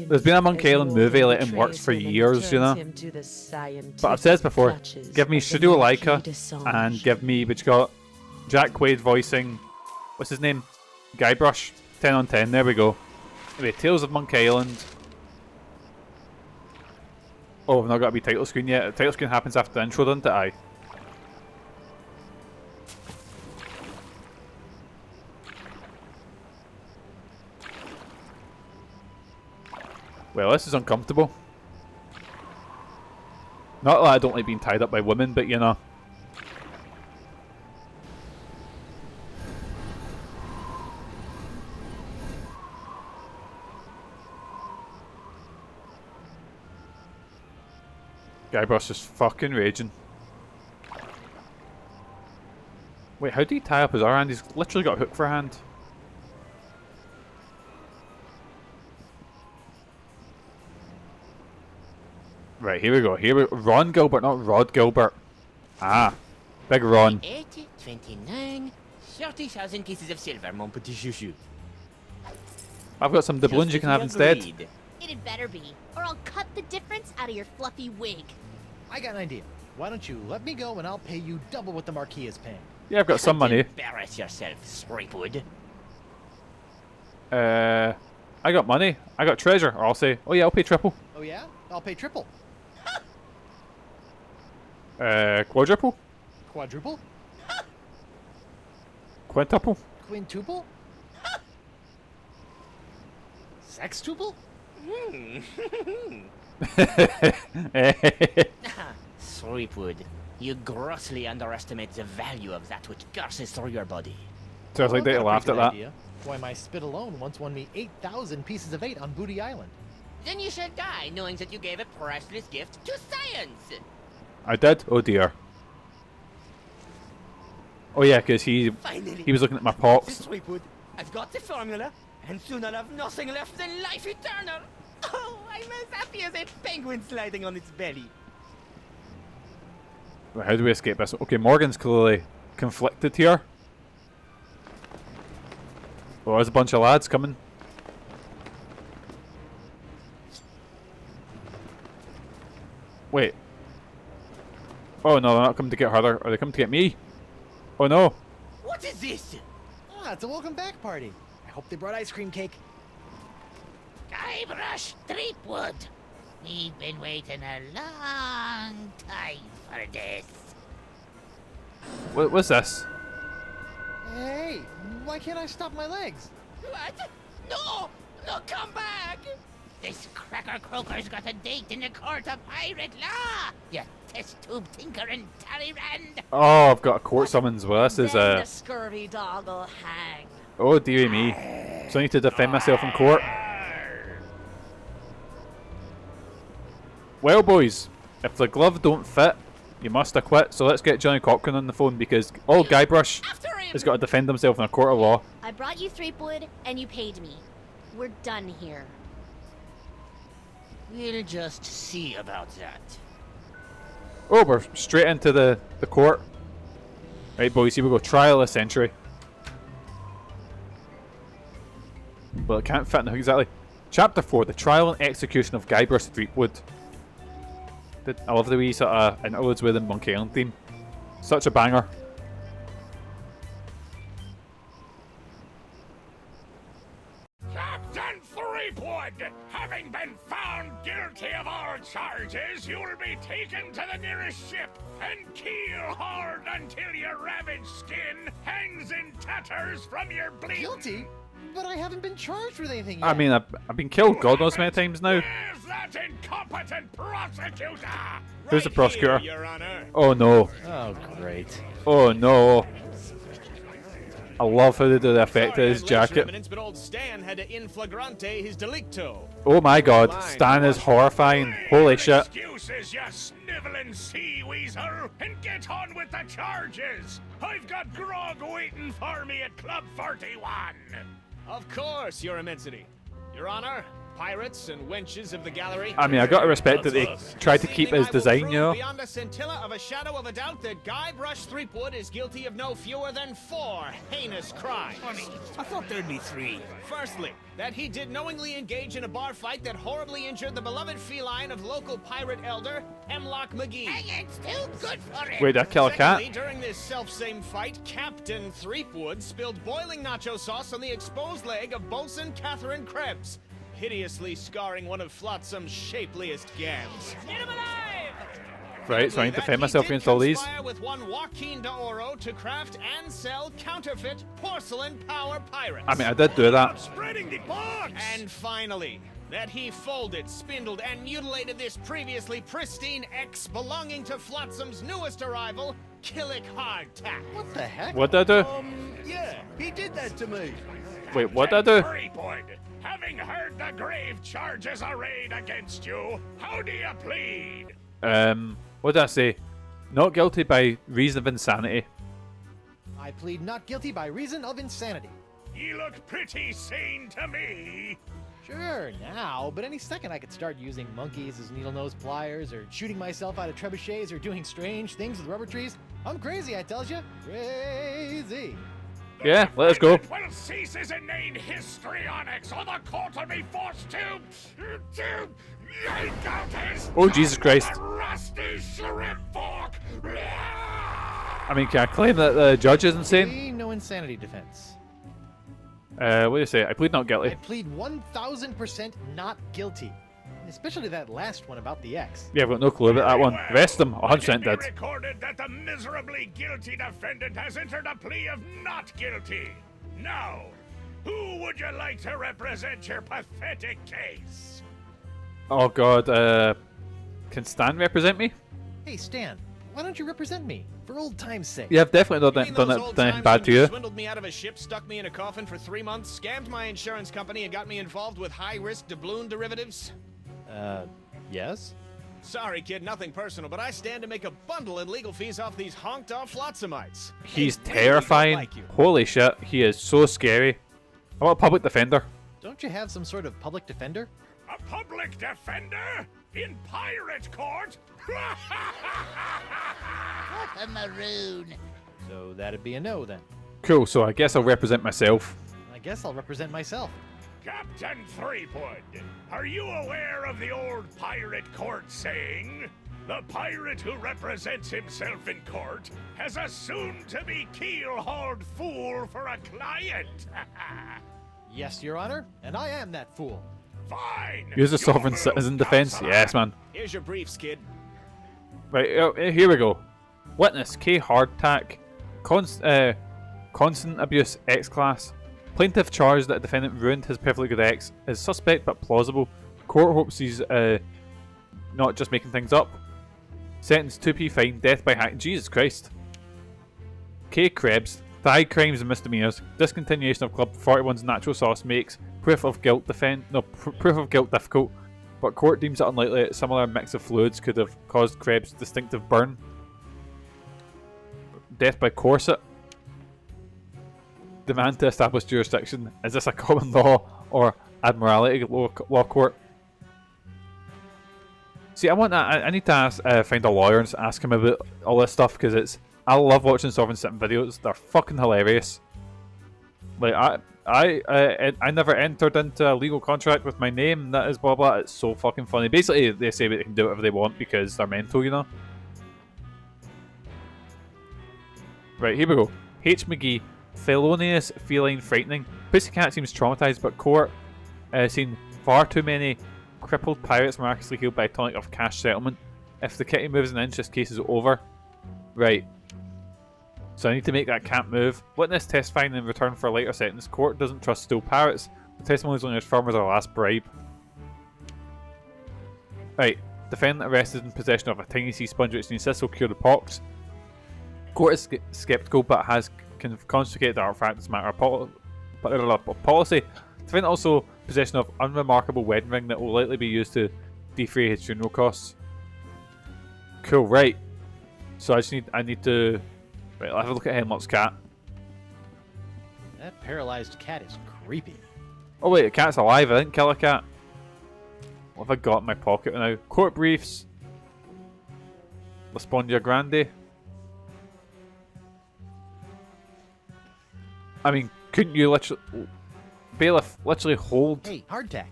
There's been a Monkey Island movie let him works for years, you know. But I've said this before, give me Studio Laika and give me, what you got, Jack Quaid voicing, what's his name? Guybrush. 10 on 10, there we go. Anyway, Tales of Monkey Island. Oh, we've not got to be title screen yet. The title screen happens after the intro, doesn't it? Aye. Well, this is uncomfortable. Not that I don't like being tied up by women, but you know. Guybrush is fucking raging. Wait, how do you tie up his other hand? He's literally got a hook for a hand. Right, here we go. Here we go. Ron Gilbert, not Rod Gilbert. Ah, big Ron. 80, 29, 30,000 pieces of silver, mon petit chouchou. I've got some doubloons you can have instead. It'd better be, or I'll cut the difference out of your fluffy wig. I got an idea. Why don't you let me go and I'll pay you double what the Marquis is paying? Yeah, I've got some money. Embarrass yourself, Threepwood. I got money. I got treasure. Or I'll say, oh yeah, I'll pay triple. Oh yeah? I'll pay triple. Quadruple? Quadruple? Quintuple? Quintuple? Sextuple? Threepwood, you grossly underestimate the value of that which courses through your body. So I was like, they laughed at that. Idea. Why, my spit alone once won me 8,000 pieces of 8 on Booty Island. Then you shall die knowing that you gave a priceless gift to science. I did? Oh dear. Oh yeah, because he was looking at my pox. Threepwood, I've got the formula, and soon I'll have nothing left than life eternal. Oh, I'm as happy as a penguin sliding on its belly. Right, how do we escape this? Okay, Morgan's clearly conflicted here. Oh, there's a bunch of lads coming. Wait. Oh no, they're not coming to get her. Are they coming to get me? Oh no. What is this? Ah, it's a welcome back party. I hope they brought ice cream cake. Guybrush Threepwood. We've been waiting a long time for this. What's this? Hey, why can't I stop my legs? What? No! No, come back! This cracker croaker's got a date in the court of pirate law. You test tube tinker and Talleyrand. Oh, I've got a court summons. Well, this is The scurvy dog'll hang. Oh dear me. So I need to defend myself in court. Well, boys, if the glove don't fit, you must acquit. So let's get Johnny Cochran on the phone because all Guybrush has got to defend himself in a court of law. I brought you Threepwood, and you paid me. We're done here. We'll just see about that. Oh, we're straight into the court. Right, boys, here we go. Trial of the century. Well, it can't fit in the hook exactly. Chapter 4, the trial and execution of Guybrush Threepwood. I love the wee sort of interludes with the Monkey Island theme. Such a banger. Captain Threepwood! Having been found guilty of all charges, you'll be taken to the nearest ship and keel hard until your ravaged skin hangs in tatters from your bleeding... Guilty? But I haven't been charged with anything yet. I mean, I've been killed God knows how many times now. Where's that incompetent prosecutor? Who's the prosecutor? Here, Your Honor. Oh no. Oh, great. Oh no. I love how they do the effect of his Sorry, I'd let your jacket. eminence, but old Stan had to in flagrante his delicto. Oh my god, Stan is horrifying. Holy shit. Excuses, you sniveling sea weasel, and get on with the charges. I've got grog waiting for me at Club 41. Of course, Your Immensity. Your Honor, pirates and wenches of the gallery. I mean, I gotta respect that they tried to keep his design, you know. Beyond a scintilla of a shadow of a doubt that Guybrush Threepwood is guilty of no fewer than 4 heinous crimes. I thought there'd be 3. Firstly, that he did knowingly engage in a bar fight that horribly injured the beloved feline of local pirate elder, Hemlock McGee. Dang, it's too good for it. Wait, did I kill a cat? Secondly, during this self-same fight, Captain Threepwood spilled boiling nacho sauce on the exposed leg of Bosun Catherine Krebs, hideously scarring one of Flotsam's shapeliest gams. Get him alive! Right, so I need to That defend he myself did against all these. conspire with one Joaquin de Oro to craft and sell counterfeit porcelain power pirates. I mean, I did do that. Spreading the box! And finally, that he folded, spindled, and mutilated this previously pristine ex belonging to Flotsam's newest arrival, Killick Hardtack. What the heck? What did I do? Yeah, he did that to me. Wait, what did I do? Threepwood, having heard the grave charges arrayed against you, how do you plead? What did I say? Not guilty by reason of insanity. I plead not guilty by reason of insanity. You look pretty sane to me. Sure, now, but any second I could start using monkeys as needle-nose pliers, or shooting myself out of trebuchets, or doing strange things with rubber trees. I'm crazy, I tells you. Crazy. Yeah, let us go. Will cease his inane histrionics, or the court will be forced to yank out his Oh, Jesus Christ. rusty shrimp fork. I mean, can I claim that the judge is insane? See, no insanity defense. What do you say? I plead not I guilty. plead 1000% not guilty. Especially that last one about the ex. Yeah, I've got no clue about that one. The rest of them, 100% Let it did. be recorded that the miserably guilty defendant has entered a plea of not guilty. Now, who would you like to represent your pathetic case? Oh god, can Stan represent me? Hey, Stan, why don't you represent me? For old time's sake. Yeah, I've definitely You done mean done those it old done anything times bad when to you you. swindled me out of a ship, stuck me in a coffin for 3 months, scammed my insurance company, and got me involved with high-risk doubloon derivatives? Yes? Sorry, kid, nothing personal, but I stand to make a bundle in legal fees off these honked-off Flotsamites. He's They really don't terrifying. like you. Holy shit, he is so scary. I want a public defender. Don't you have some sort of public defender? A public defender? In pirate court? What a maroon. So that'd be a no then. Cool, so I guess I'll represent myself. I guess I'll represent myself. Captain Threepwood, are you aware of the old pirate court saying? The pirate who represents himself in court has a soon-to-be keel-hauled fool for a client. Yes, Your Honor, and I am that fool. Fine. Use the Your sovereign move, citizen defense. counselor. Yes, man. Here's your briefs, kid. Right, here we go. Witness K. Hardtack. Constant abuse X-Class. Plaintiff charged that a defendant ruined his perfectly good ex is suspect but plausible. Court hopes he's not just making things up. Sentence 2p fine, death by hack. Jesus Christ. K. Krebs. Thigh crimes and misdemeanors. Discontinuation of Club 41's natural sauce makes proof of guilt proof of guilt difficult, but court deems it unlikely that a similar mix of fluids could have caused Krebs' distinctive burn. Death by corset. Demand to establish jurisdiction. Is this a common law or admiralty law court? See, I need to find a lawyer and ask him about all this stuff because I love watching Sovereign Sitting videos. They're fucking hilarious. Like I never entered into a legal contract with my name. That is blah blah. It's so fucking funny. Basically, they say they can do whatever they want because they're mental, you know. Right, here we go. H. McGee. Felonious, feline, frightening. Pussycat seems traumatized, but court seen far too many crippled pirates miraculously healed by a tonic of cash settlement. If the kitty moves an inch, this case is over. Right. So I need to make that cat move. Witness testifying in return for a later sentence. Court doesn't trust still pirates. The testimony is only as firm as our last bribe. Right. Defendant arrested in possession of a tiny sea sponge which insists will cure the pox. Court is skeptical but has confiscated the artifact as a matter of policy. Defendant also possession of unremarkable wedding ring that will likely be used to defray his funeral costs. Cool, right. So I need to... Right, I'll have a look at Hemlock's cat. That paralyzed cat is creepy. Oh wait, the cat's alive. I didn't kill a cat. What have I got in my pocket now? Court briefs. Esponja Grande. I mean, couldn't you literally... Bailiff, literally hold... Hey, hardtack.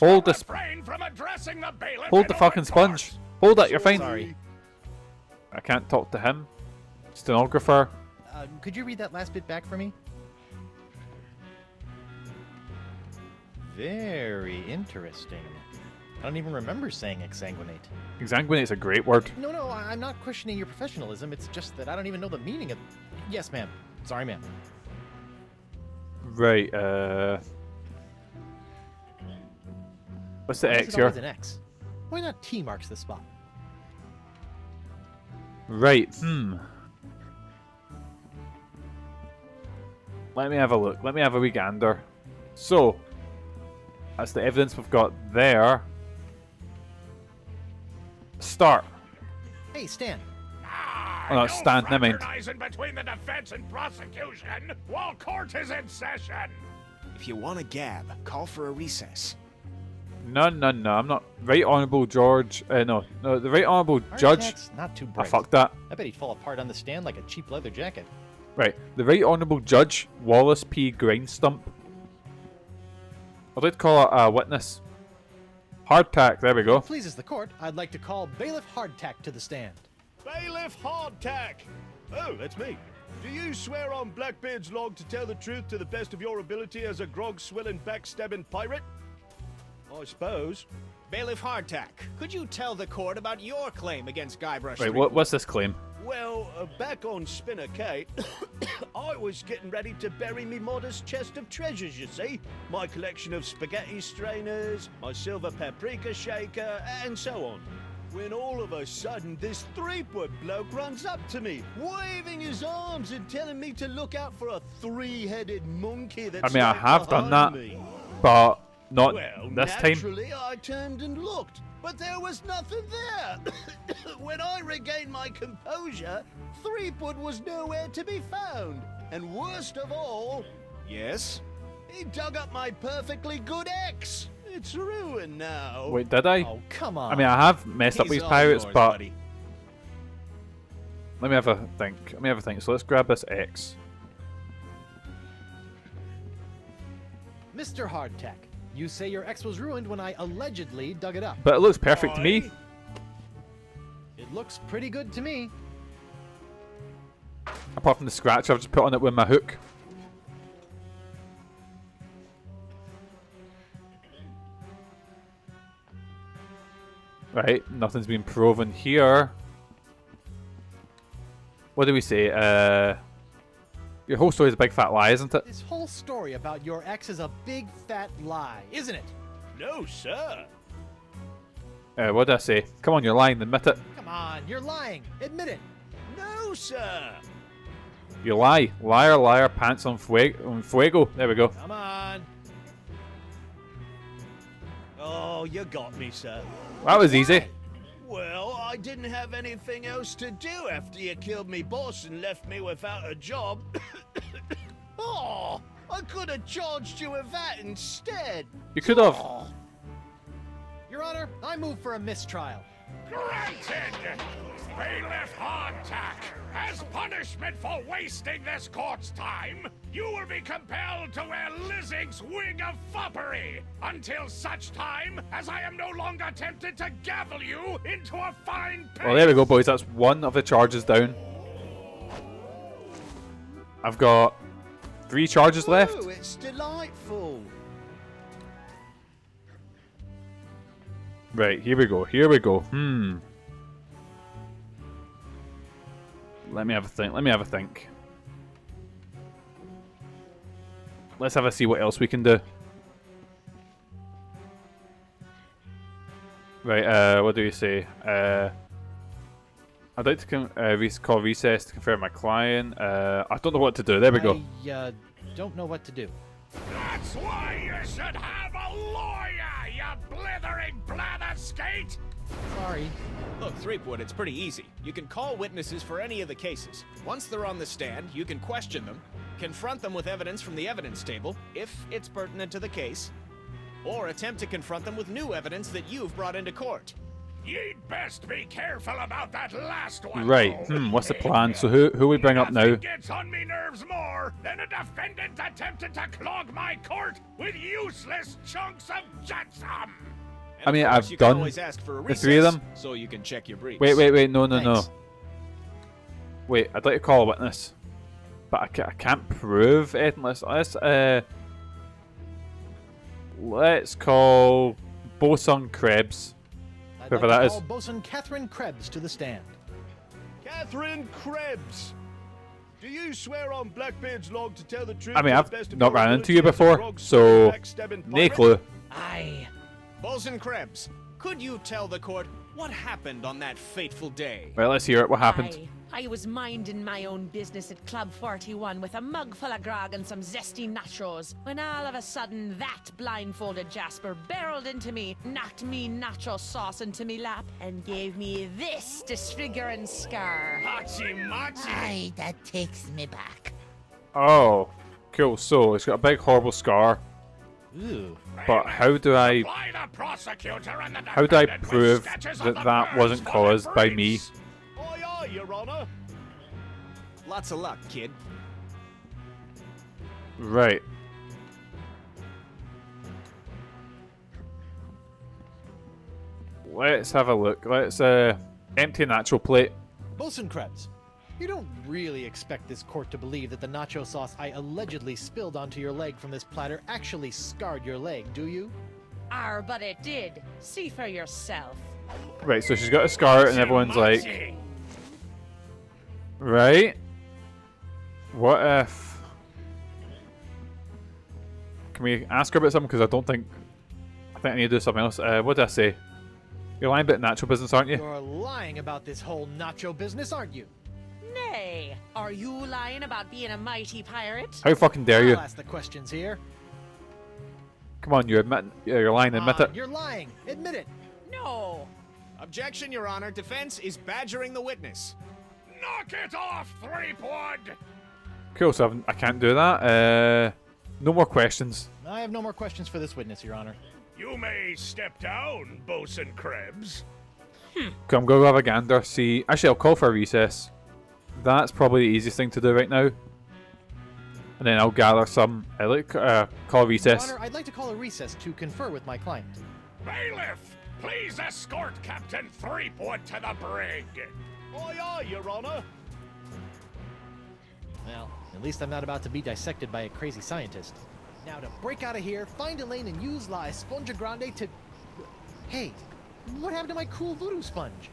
Hold this... From addressing the bailiff Hold the fucking sponge. Hold it, you're fine. Sorry. I can't talk to him. Stenographer. Could you read that last bit back for me? Very interesting. I don't even remember saying exsanguinate. Exsanguinate's a great word. No, I'm not questioning your professionalism. It's just that I don't even know the meaning of... Yes, ma'am. Sorry, ma'am. Right, what's the Why is X it here? always an X? Why not T marks the spot? Right, Let me have a look. Let me have a wee gander. So, that's the evidence we've got there. Start. Hey, Stan. Oh no, stand, never mind. Fraternizing between the defense and prosecution while court is in session. If you want to gab, call for a recess. No, I'm not. Right Honourable George... no, the Right Honourable Judge... Hardtack's not too I bright. fucked that. I bet he'd fall apart on the stand like a cheap leather jacket. Right, the Right Honourable Judge Wallace P. Grindstump. I'd like to call it a witness. Hardtack, there we go. Pleases the court, I'd like to call Bailiff Hardtack to the stand. Bailiff Hardtack! Oh, that's me. Do you swear on Blackbeard's log to tell the truth to the best of your ability as a grog-swilling, backstabbing pirate? I suppose. Bailiff Hardtack, could you tell the court about your claim against Guybrush Right, Threepwood? what's this claim? Well, back on Spinner Kate, I was getting ready to bury me modest chest of treasures, you see. My collection of spaghetti strainers, my silver paprika shaker, and so on. When all of a sudden, this Threepwood bloke runs up to me, waving his arms and telling me to look out for a three-headed monkey that's I mean, I have done that, but not this time. Naturally, I turned and looked, but there was nothing there. When I regained my composure, Threepwood was nowhere to be found. And worst of all... Yes? He dug up my perfectly good ex. It's ruined now. Wait, did I? Oh, come on. I mean, I have messed up these pirates, but... buddy. Let me have a think. So let's grab this X. Mr. Hardtack, you say your ex was ruined when I allegedly dug it up. But it looks perfect to me. It looks pretty good to me. Apart from the scratch I've just put on it with my hook. Right, nothing's been proven here. What do we say? Your whole story is a big fat lie, isn't it? This whole story about your ex is a big fat lie, isn't it? No, sir. What did I say? Come on, you're lying, admit it. Come on, you're lying. Admit it. No, sir. You lie. Liar, liar, pants on fuego. There we go. Come on. Oh, you got me, sir. That was easy. Well, I didn't have anything else to do after you killed me boss and left me without a job. Oh, I could have charged you with that instead. You could have. Oh. Your Honor, I move for a mistrial. Granted! Bailiff Hardtack, as punishment for wasting this court's time, you will be compelled to wear Lizzie's wig of foppery until such time as I am no longer tempted to gavel you into a fine paste. Well, there we go, boys. That's one of the charges down. I've got 3 charges left. Oh, it's delightful. Right, here we go. Here we go. Let me have a think. Let me have a think. Let's have a see what else we can do. Right, what do you say? I'd like to call recess to confirm my client. I don't know what to do. There we go. I don't know what to do. That's why you should have a lawyer, you blithering blatherskate! Sorry. Look, Threepwood, it's pretty easy. You can call witnesses for any of the cases. Once they're on the stand, you can question them, confront them with evidence from the evidence table, if it's pertinent to the case, or attempt to confront them with new evidence that you've brought into court. You'd best be careful about that last one. Right, what's the plan? So who we bring up now? Nothing gets on me nerves more than a defendant attempting to clog my court with useless chunks of jetsam. I mean, I've You can done always ask for a the three of them. so you can check your briefs. Wait, no. Thanks. Wait, I'd like to call a witness, but I can't prove it. Let's call Bosun Krebs. I'd Whoever like that to is. call Bosun Catherine Krebs to the stand. Catherine Krebs! Do you swear on Blackbeard's log to tell the truth? I mean, to the I've best of not your ran into you ability as a before, grog so backstabbing no pirate? clue. Aye. Bosun Krebs, could you tell the court what happened on that fateful day? Well, let's hear it. What happened? I was minding my own business at Club 41 with a mug full of grog and some zesty nachos, when all of a sudden that blindfolded Jasper barreled into me, knocked me nacho sauce into me lap, and gave me this disfiguring scar. Aye, that takes me back. Oh, cool. So it's got a big horrible scar. Ooh. But how do I prove that wasn't caused by me? Aye, aye, Your Honor. Lots of luck, kid. Right. Let's have a look. Let's empty a nacho plate. Bosun Krebs, you don't really expect this court to believe that the nacho sauce I allegedly spilled onto your leg from this platter actually scarred your leg, do you? But it did. See for yourself. Right, so she's got a scar and everyone's like, right? What if... Can we ask her about something? Because I think I need to do something else. What did I say? You're lying about nacho business, aren't you? You're lying about this whole nacho business, aren't you? Nay, are you lying about being a mighty pirate? How fucking dare you? I'll ask the questions here. Come on, you're lying, admit it. You're lying. Admit it. No. Objection, Your Honor. Defense is badgering the witness. Knock it off, Threepwood! Cool, so I can't do that. No more questions. I have no more questions for this witness, Your Honor. You may step down, Bosun Krebs. Okay, I'm going to have a gander. See, actually, I'll call for a recess. That's probably the easiest thing to do right now. And then I'll gather some. Call a recess. Your Honor, I'd like to call a recess to confer with my client. Bailiff, please escort Captain Threepwood to the brig. Aye, aye, Your Honor. Well, at least I'm not about to be dissected by a crazy scientist. Now to break out of here, find Elaine and use La Esponja Grande to... Hey, what happened to my cool voodoo sponge?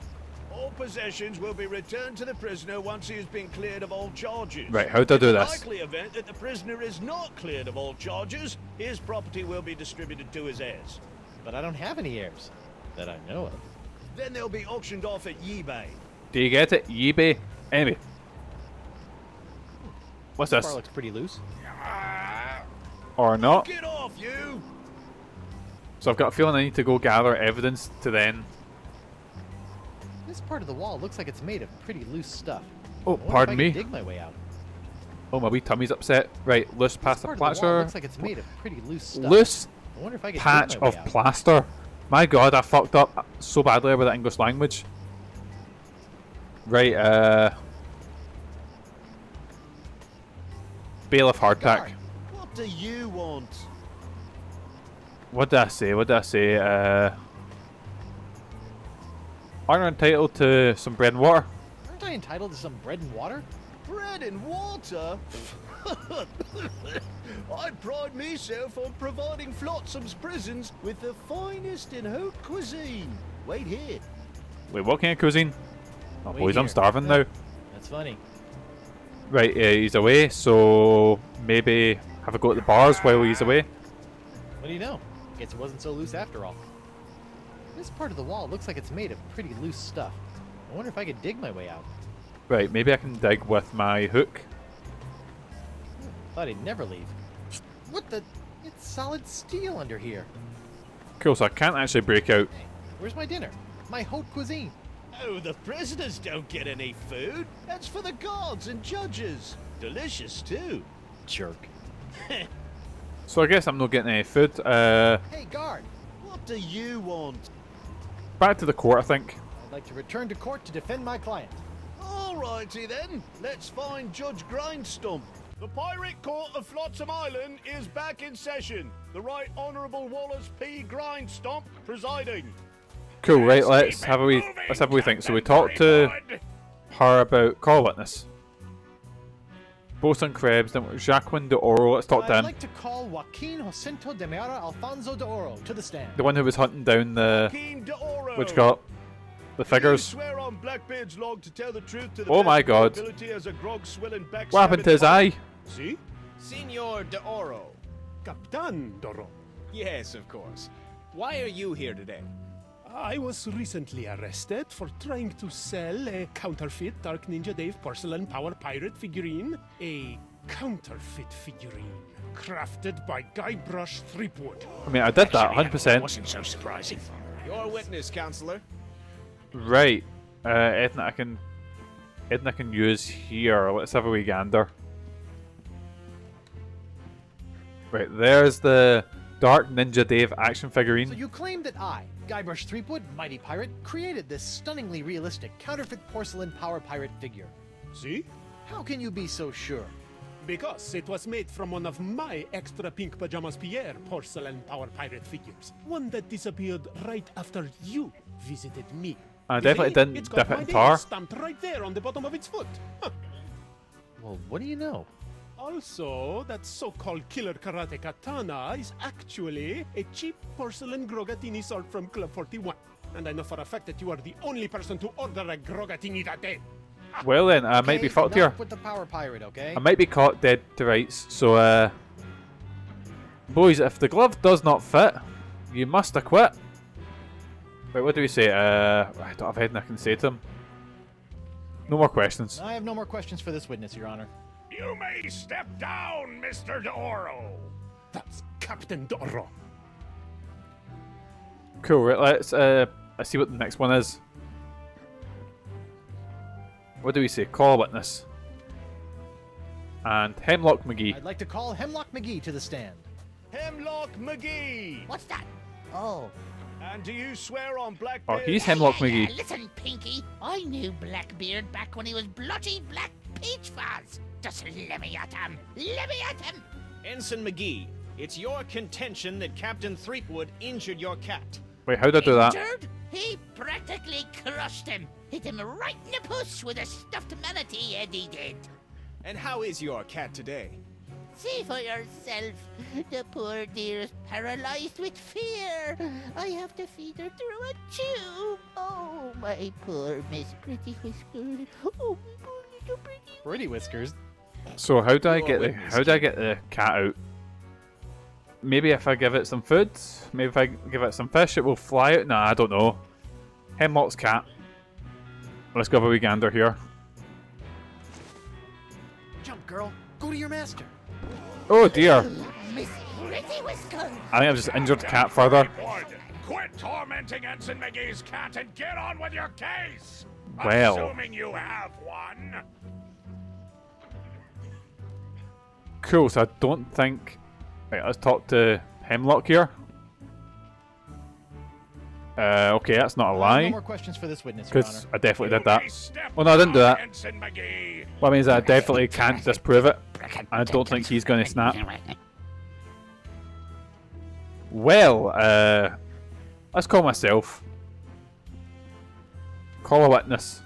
All possessions will be returned to the prisoner once he has been cleared of all charges. Right, how do I do In the this? likely event that the prisoner is not cleared of all charges, his property will be distributed to his heirs. But I don't have any heirs that I know of. Then they'll be auctioned off at eBay. Do you get it? eBay? Anyway. What's This this? bar looks pretty loose. Or not. Get off, you! So I've got a feeling I need to go gather evidence to then... This part of the wall looks like it's made of pretty loose stuff. Oh, I wonder pardon if I me. can dig my way out. Oh, my wee tummy's upset. Right, loose patch of Part of the wall plaster. looks like it's made of pretty loose stuff. Loose I wonder if I can patch dig my way of out. plaster. My god, I fucked up so badly with the English language. Right, bailiff hardtack. What do you want? What did I say? What did I say? Aren't I entitled to some bread and water? Aren't I entitled to some bread and water? Bread and water? I pride myself on providing Flotsam's prisons with the finest in haute cuisine. Wait here. Wait, what kind of cuisine? Oh, Wait boys, I'm here. starving now. That's funny. Right, he's away, so maybe have a go at the bars while he's away. What do you know? Guess it wasn't so loose after all. This part of the wall looks like it's made of pretty loose stuff. I wonder if I could dig my way out. Right, maybe I can dig with my hook. Thought he'd never leave. What the? It's solid steel under here. Cool, so I can't actually break out. Where's my dinner? My haute cuisine. Oh, the prisoners don't get any food. That's for the guards and judges. Delicious, too. Jerk. So I guess I'm not getting any food. Hey, guard! What do you want? Back to the court, I think. I'd like to return to court to defend my client. Alrighty then. Let's find Judge Grindstump. The Pirate Court of Flotsam Island is back in session. The Right Honourable Wallace P. Grindstump presiding. Cool, right, let's have a wee think. So we talked to her about call witness. Bosun Krebs, then Jacqueline de Oro, let's talk to I'd him. like to call Joaquin Jacinto de Meara Alfonso de Oro to the stand. The one who was hunting down the... Joaquin de Oro. Which got the figures. You swear on Blackbeard's log to tell the truth to the Oh my best of your god. ability as a grog-swilling What happened to his eye? See? Senor de Oro. Captain Doro. Yes, of course. Why are you here today? I was recently arrested for trying to sell a counterfeit Dark Ninja Dave porcelain power pirate figurine. A counterfeit figurine crafted by Guybrush Threepwood. I mean, I did that, 100%. Wasn't so surprising. Your witness, counselor. Right. Anything I can use here. Let's have a wee gander. Right, there's the Dark Ninja Dave action figurine. So you claim that I, Guybrush Threepwood, mighty pirate, created this stunningly realistic counterfeit porcelain power pirate figure. See? How can you be so sure? Because it was made from one of my extra pink pajamas Pierre porcelain power pirate figures. One that disappeared right after you visited me. I You definitely see? didn't It's dip got it my in name tar. stamped right there on the bottom of its foot. Huh. Well, what do you know? Also, that so-called killer karate katana is actually a cheap porcelain Grogatini sword from Club 41. And I know for a fact that you are the only person to order a Grogatini that day. Well then, I might be fucked here. With the power pirate, okay? I might be caught dead to rights, so boys, if the glove does not fit, you must acquit. Wait, what do we say? I don't have anything I can say to him. No more questions. I have no more questions for this witness, Your Honor. You may step down, Mr. de Oro. That's Captain Doro. Cool, right, let's see what the next one is. What do we say? Call a witness. And Hemlock McGee. I'd like to call Hemlock McGee to the stand. Hemlock McGee. What's that? Oh. And do you swear on Blackbeard? Oh, he's Hemlock McGee. Listen, Pinky. I knew Blackbeard back when he was blotchy black peach fuzz. Just Leviathan. Leviathan. Ensign McGee, it's your contention that Captain Threepwood injured your cat. Wait, how did I do that? Injured? He practically crushed him. Hit him right in the puss with a stuffed manatee, Eddie did. And how is your cat today? See for yourself. The poor dear is paralyzed with fear. I have to feed her through a tube. Oh, my poor Miss Pretty Whiskers. Oh, my poor little Pretty. Pretty Whiskers. So how do I get the cat out? Maybe if I give it some food, maybe if I give it some fish, it will fly out. Nah, I don't know. Hemlock's cat. Let's go have a wee gander here. Jump, girl. Go to your master. Oh dear. Miss Pretty Whiskers. I think I've just injured the cat further. Quit tormenting Ensign McGee's cat and get on with your case. Well. Assuming you have one. Cool, so I don't think... Right, let's talk to Hemlock here. Okay, that's not a No lie. more questions for this witness, Your Honor. Because I definitely did that. Well, no, I didn't do that. Ensign McGee. Well, that means I definitely can't disprove it. I don't think he's going to snap. Well, let's call myself. Call a witness.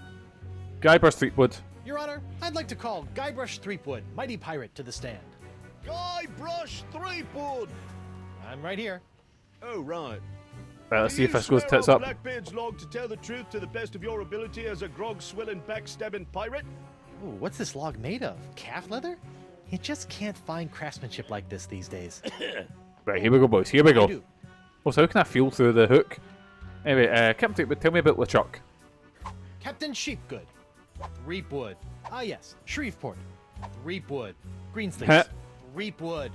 Guybrush Threepwood. Your Honor, I'd like to call Guybrush Threepwood, mighty pirate, to the stand. Guybrush Threepwood! I'm right here. Oh, right. Right, let's see if You this goes swear tits on up. Blackbeard's log to tell the truth to the best of your ability as a grog-swilling, backstabbing pirate? Ooh, what's this log made of? Calf leather? You just can't find craftsmanship like this these days. Right, here we go, boys. Here we I go. do. Oh, so how can I feel through the hook? Anyway, Captain Threepwood, tell me about LeChuck. Captain Sheepgood. Threepwood. Ah, yes. Shreveport. Threepwood. Greensleeves. Threepwood.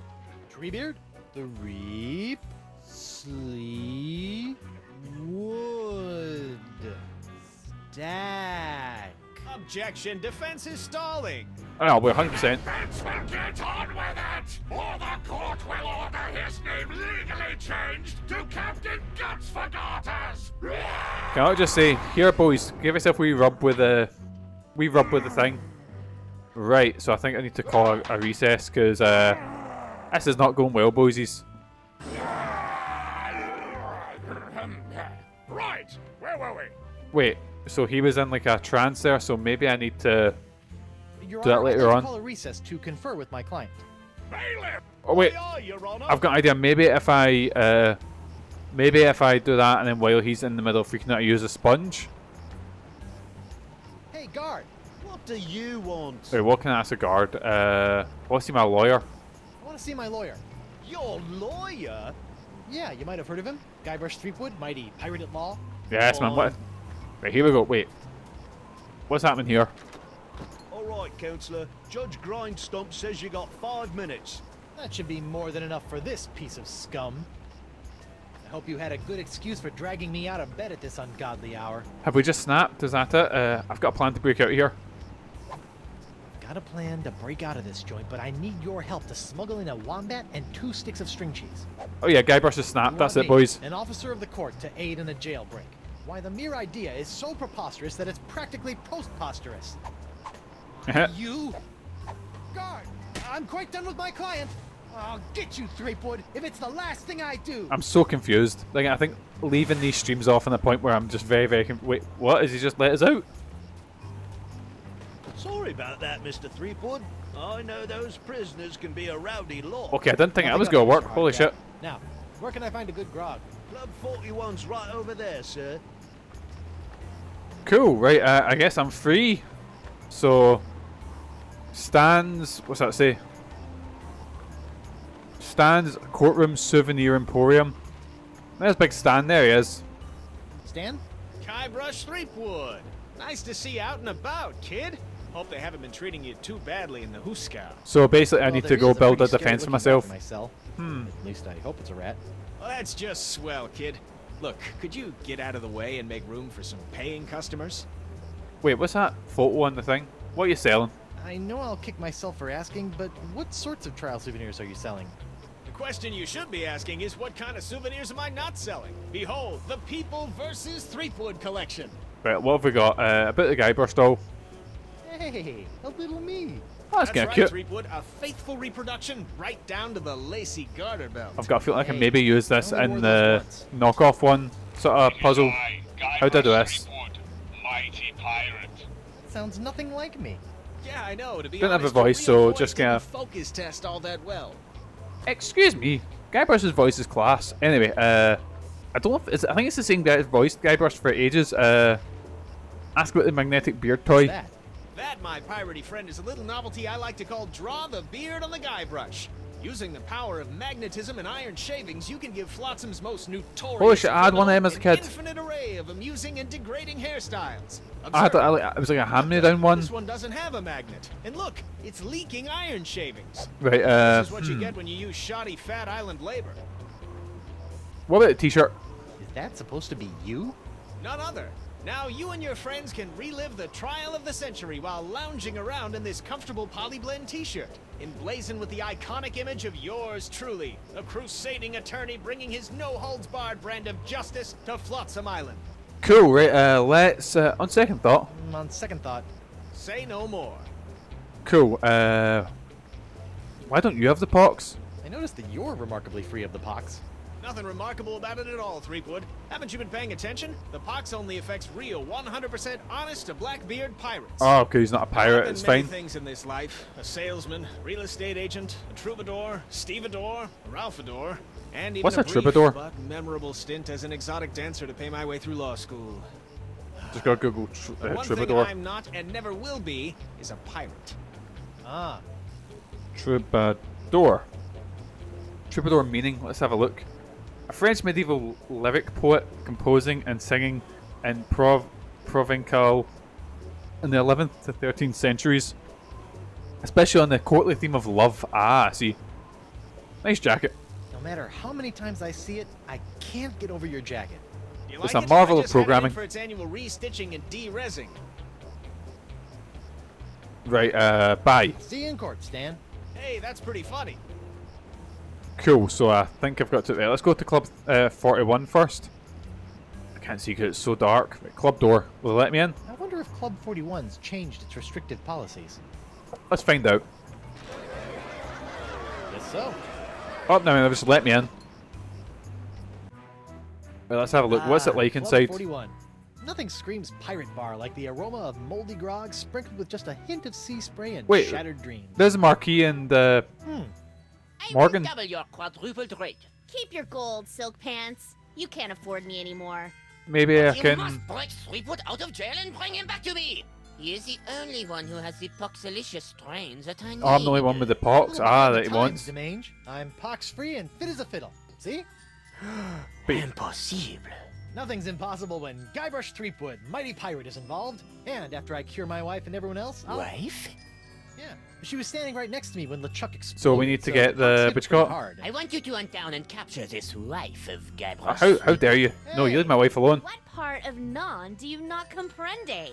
Treebeard. Threep. Sleep. Wood. Stack. Objection. Defense is stalling. Oh, we're 100%. Let's get on with it, or the court will order his name legally changed to Captain Guts for Garters. Can I just say, here, boys, give yourself a wee rub with the thing. Right, so I think I need to call a recess because this is not going well, boysies. Right, where were we? Wait, so he was in like a trance there, so maybe I need to Your do that Honor, I'd later like on. to call a recess to confer with my client. Bailiff! Oh wait, I've got an idea. Maybe if I do that and then while he's in the middle freaking out, I use a sponge. Hey, guard. What do you want? Wait, what can I ask a guard? I want to see my lawyer. I want to see my lawyer. Your lawyer? Yeah, you might have heard of him. Guybrush Threepwood, mighty pirate at law. Yes, man. What? Right, here we go. Wait, what's happening here? All right, Counselor. Judge Grindstump says you got 5 minutes. That should be more than enough for this piece of scum. I hope you had a good excuse for dragging me out of bed at this ungodly hour. Have we just snapped? Is that it? I've got a plan to break out of here. Got a plan to break out of this joint, but I need your help to smuggle in a wombat and 2 sticks of string cheese. Oh yeah, Guybrush has snapped. You That's want it, me, boys. an officer of the court, to aid in a jailbreak. Why, the mere idea is so preposterous that it's practically postposterous. You? Guard! I'm quite done with my client. I'll get you, Threepwood, if it's the last thing I do. I'm so confused. Like, I think leaving these streams off on the point where I'm just very, very wait, what? Has he just let us out? Sorry about that, Mr. Threepwood. I know those prisoners can be a rowdy lot. Okay, I didn't think that was going to work. Holy shit. Now, where can I find a good grog? Club 41's right over there, sir. Cool, right, I guess I'm free. So, Stan's, what's that say? Stan's Courtroom Souvenir Emporium. There's big Stan, there he is. Stan? Guybrush Threepwood. Nice to see you out and about, kid. Hope they haven't been treating you too badly in the Hooskow. So basically I need to go build a pretty defense for scary-looking myself. rat in my cell. At least I hope it's a rat. Well, that's just swell, kid. Look, could you get out of the way and make room for some paying customers? Wait, what's that photo on the thing? What are you selling? I know I'll kick myself for asking, but what sorts of trial souvenirs are you selling? The question you should be asking is what kind of souvenirs am I not selling? Behold, the People vs. Threepwood collection. Right, what have we got? A bit of the Guybrush doll. Hey, a little me. Oh, that's kind of cute. Threepwood, a faithful reproduction right down to the lacy garter belt. I've got a feeling I can maybe use this in the knockoff one sort of puzzle. How do I do this? Mighty pirate. Sounds nothing like me. Yeah, I know. To be Don't have a honest, voice, your real so just didn't gonna- focus test all that well. Excuse me. Guybrush's voice is class. Anyway, I don't know if I think it's the same guy who's voiced Guybrush for ages. Ask about the magnetic beard toy. That, my piratey friend, is a little novelty I like to call Draw the Beard on the Guybrush. Using the power of magnetism and iron shavings, you can give Flotsam's most notorious Holy shit, I had one of them as a criminal kid. an infinite array of amusing and degrading hairstyles. It was like a hand-me-down one. This one doesn't have a magnet. And look, it's leaking iron shavings. Right, This is what you get when you use shoddy Fat Island labor. What about the t-shirt? Is that supposed to be you? None other. Now you and your friends can relive the trial of the century while lounging around in this comfortable polyblend t-shirt, emblazoned with the iconic image of yours truly, a crusading attorney bringing his no-holds-barred brand of justice to Flotsam Island. Cool, right, let's, on second thought. On second thought. Say no more. Cool, why don't you have the pox? I noticed that you're remarkably free of the pox. Nothing remarkable about it at all, Threepwood. Haven't you been paying attention? The pox only affects real, 100% honest to Blackbeard pirates. Oh, okay, he's not a pirate, I've it's been many fine. things in this life. A salesman, real estate agent, a troubadour, stevedore, a ralphador, and even What's a a brief troubadour? but memorable stint as an exotic dancer to pay my way through law school. Just gotta Google One troubadour. thing I'm not and never will be is a pirate. Ah, Troubadour. Troubadour meaning, let's have a look. A French medieval lyric poet composing and singing in Provençal in the 11th to 13th centuries, especially on the courtly theme of love. Ah, I see. Nice jacket. no matter how many times I see it, I can't get over your jacket. You It's like a it? marvel I of just had it in programming. for its annual restitching and de-resing. Right, bye. See you in court, Stan. Hey, that's pretty funny. Cool, so I think I've got to... let's go to Club 41 first. I can't see because it's so dark. Right, club door. Will they let me in? I wonder if Club 41's changed its restrictive policies. Let's find out. Guess so. Oh, no, they'll just let me in. Well, let's have a look. What's it like Club inside? 41. Nothing screams pirate bar like the aroma of moldy grog sprinkled with just a hint of sea spray and Wait, shattered dreams. there's a marquee and Morgan. Double your quadrupled rate. Keep your gold, Silk Pants. You can't afford me anymore. Maybe I You can... must break Threepwood out of jail and bring him back to me. He is the only one who has the poxalicious strains that I need. Oh, I'm the only one with the pox. Ah, that he wants. Demange. I'm pox-free and fit as a fiddle. See? Impossible. Nothing's impossible when Guybrush Threepwood, mighty pirate, is involved. And after I cure my wife and everyone else, I'll... Wife? Yeah. She was standing right next to me when LeChuck exploded. So we need to get the... What you call it? I want you to hunt down and capture this wife of Guybrush. How dare you? No, you leave my wife alone. What part of non do you not comprendes?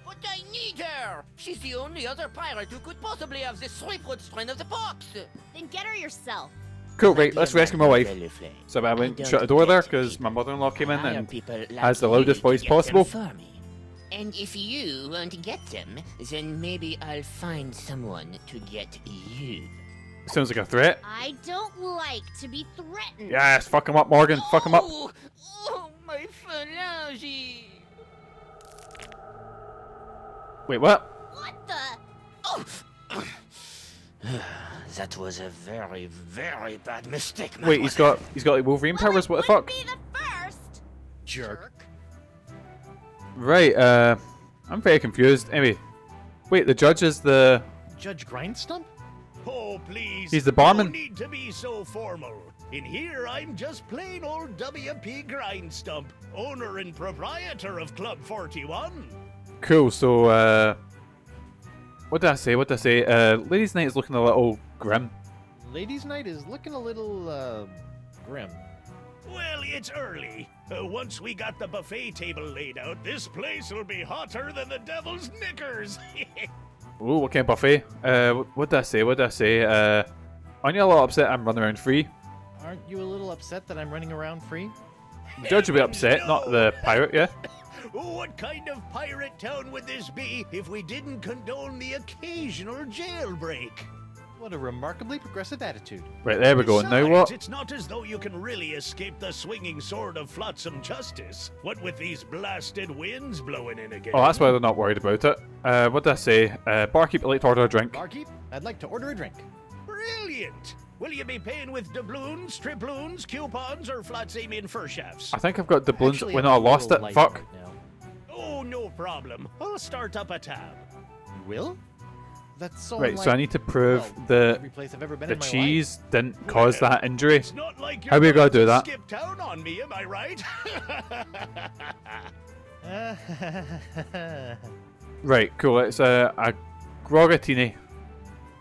But I need her! She's the only other pirate who could possibly have this Threepwood strain of the pox! Then get her yourself. Cool, right, let's rescue my wife. Veluflay. So I went I shut the don't door there get because my mother-in-law came in Hire and people like has the you loudest to voice get them possible. for me. And if you won't get them, then maybe I'll find someone to get you. Sounds like a threat. I don't like to be threatened. Yes, fuck him up, Morgan. Fuck him up. Oh, my phalange! Wait, what? What the? Oh! That was a very, very bad mistake, Wait, he's got like Wolverine powers. What the fuck? Be the first. Jerk. Right. I'm very confused. Anyway, wait. The judge is the. Judge Grindstump? Oh, please. He's the barman. No need to be so formal. In here, I'm just plain old W.P. Grindstump, owner and proprietor of Club 41. Cool. So, what did I say? What did I say? Ladies' night is looking a little grim. Ladies' night is looking a little, grim. Well, it's early. Once we got the buffet table laid out, this place will be hotter than the devil's knickers. Ooh, what kind of buffet? What did I say? What did I say? Aren't you a little upset I'm running around free? Aren't you a little upset that I'm running around free? The judge will be upset, not the pirate, yeah? What kind of pirate town would this be if we didn't condone the occasional jailbreak? What a remarkably progressive attitude. Right, there we go. Now Besides, what? It's not as though you can really escape the swinging sword of flotsam justice. What with these blasted winds blowing in again? Oh, that's why they're not worried about it. What did I say? Barkeep, I'd like to order a drink. Barkeep, I'd like to order a drink. Brilliant! Will you be paying with doubloons, triploons, coupons, or flat-seaming fur shafts? I think I've got doubloons. Actually, When I'm I a lost little it. light Fuck. right now. Oh, no problem. I'll start up a tab. You will? That's so Right, unlike, so I need to prove well, that every place I've ever been the in my cheese didn't cause that injury. It's not like you're How we going gotta do to that? skip town on me, am I right? life. Right, cool. It's a grogatini.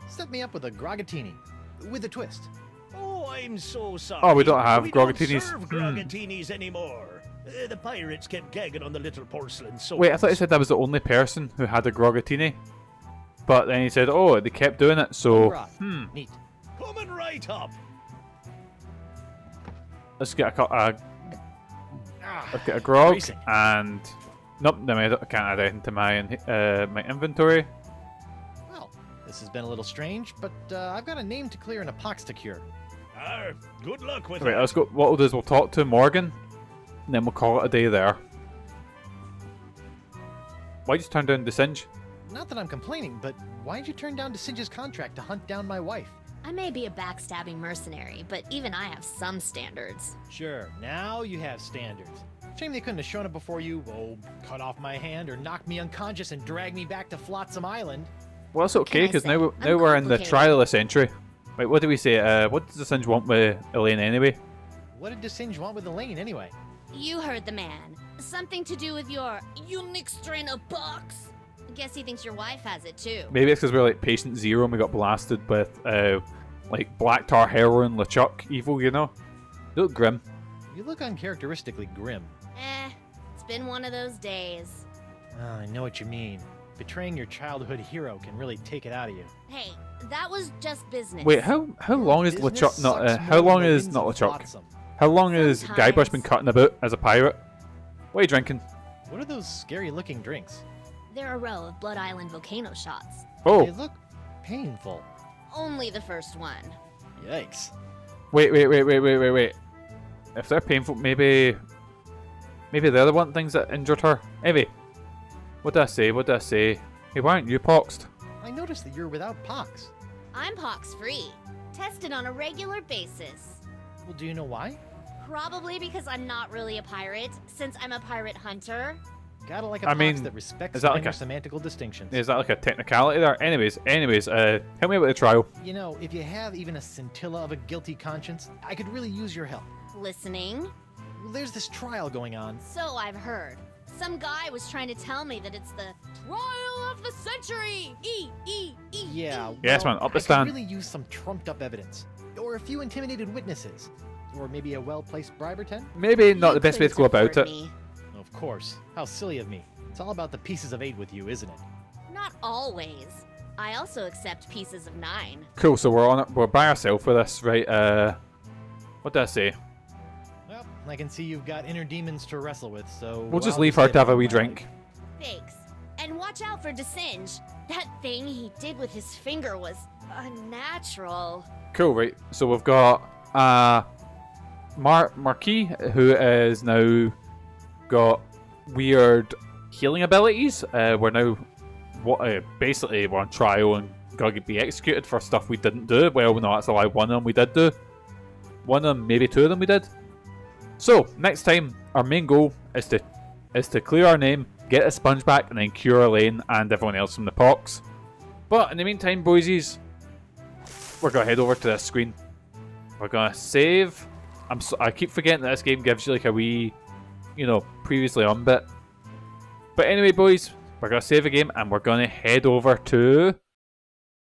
Set me up with a grogatini. With a twist. Oh, I'm so sorry. Oh, we don't have we grogatinis. Don't serve grogatinis anymore. The pirates kept gagging on the little porcelain swords. Wait, I thought he said I was the only person who had a grogatini. But then he said, oh, they kept doing it, so... Neat. Coming right up. Let's get let's get a grog, racing. and... Nope, no, I can't add anything to my my inventory. Well, this has been a little strange, but I've got a name to clear and a pox to cure. Good luck with Right, it. let's go. What we'll do is we'll talk to Morgan, and then we'll call it a day there. Why'd you turn down the Singe? Not that I'm complaining, but why'd you turn down DeSinge's contract to hunt down my wife? I may be a backstabbing mercenary, but even I have some standards. Sure, now you have standards. Shame they couldn't have shown up before you, cut off my hand or knock me unconscious and drag me back to Flotsam Island. Well, that's okay, because now we're in the trial of the century. Wait, what do we say? What does the Singe want with Elaine anyway? What did DeSinge want with Elaine anyway? You heard the man. Something to do with your unique strain of box. Guess he thinks your wife has it too. Maybe it's because we're like patient zero and we got blasted with like black tar heroin, LeChuck evil, you know? You look grim. You look uncharacteristically grim. It's been one of those days. Oh, I know what you mean. Betraying your childhood hero can really take it out of you. Hey, that was just business. Wait, how long is LeChuck not? How long is not LeChuck? How long has Guybrush been cutting about as a pirate? What are you drinking? What are those scary-looking drinks? They're a row of Blood Island volcano shots. Oh. They look painful. Only the first one. Yikes. Wait. If they're painful, maybe they're the one things that injured her. Anyway, what did I say? Hey, why aren't you poxed? I noticed that you're without pox. I'm pox-free. Tested on a regular basis. Well, do you know why? Probably because I'm not really a pirate, since I'm a pirate hunter. Gotta like a pox that respects minor semantical distinctions. Is that like a technicality there? Anyways, help me about the trial. You know, if you have even a scintilla of a guilty conscience, I could really use your help. Listening? Well, there's this trial going on. So I've heard. Some guy was trying to tell me that it's the trial of the century! Yeah, Yes, man, up the I stand. could really use some trumped up evidence. Or a few intimidated witnesses. Or maybe a well-placed bribe or 10? Maybe not the best way to go about it. Of course. How silly of me. It's all about the pieces of 8 with you, isn't it? Not always. I also accept pieces of 9. Cool, so we're by ourselves with this, right? What did I say? Well, I can see you've got inner demons to wrestle with, so... We'll just I'll leave her stay to have a by wee my drink. Thanks. And watch out for DeSinge. That thing he did with his finger was unnatural. Cool, right? So we've got Marquis, who is now got weird healing abilities. We're now basically we're on trial and gotta be executed for stuff we didn't do. Well, no, that's a lie. One of them we did do. One of them, maybe 2 of them we did. So next time, our main goal is to clear our name, get a sponge back, and then cure Elaine and everyone else from the pox. But in the meantime, boysies, we're gonna head over to this screen. We're gonna save. I keep forgetting that this game gives you like a wee, previously on bit. But anyway, boys, we're gonna save a game and we're gonna head over to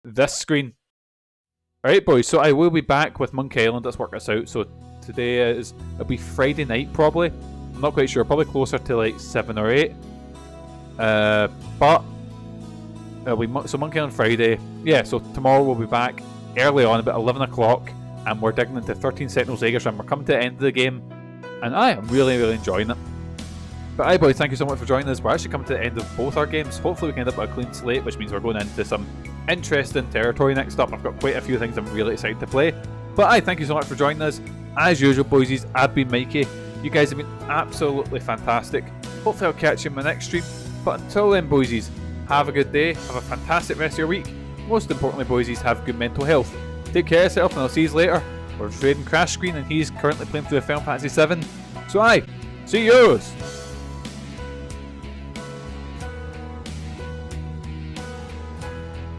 this screen. Alright, boys, so I will be back with Monkey Island. Let's work this out. So today it'll be Friday night probably. I'm not quite sure, probably closer to like 7 or 8. But it'll be Monkey Island Friday. Yeah, so tomorrow we'll be back early on, about 11 o'clock, and we're digging into 13 Sentinels Aegis, and we're coming to the end of the game, and I am really, really enjoying it. But aye, boys, thank you so much for joining us. We're actually coming to the end of both our games. Hopefully we can end up with a clean slate, which means we're going into some interesting territory next up. I've got quite a few things I'm really excited to play. But aye, thank you so much for joining us. As usual, boysies, I've been Mikey. You guys have been absolutely fantastic. Hopefully I'll catch you in my next stream. But until then, boysies, have a good day. Have a fantastic rest of your week. Most importantly, boysies, have good mental health. Take care of yourself, and I'll see you later. We're trading Crash Screen, and he's currently playing through the Final Fantasy VII. So aye, see yous!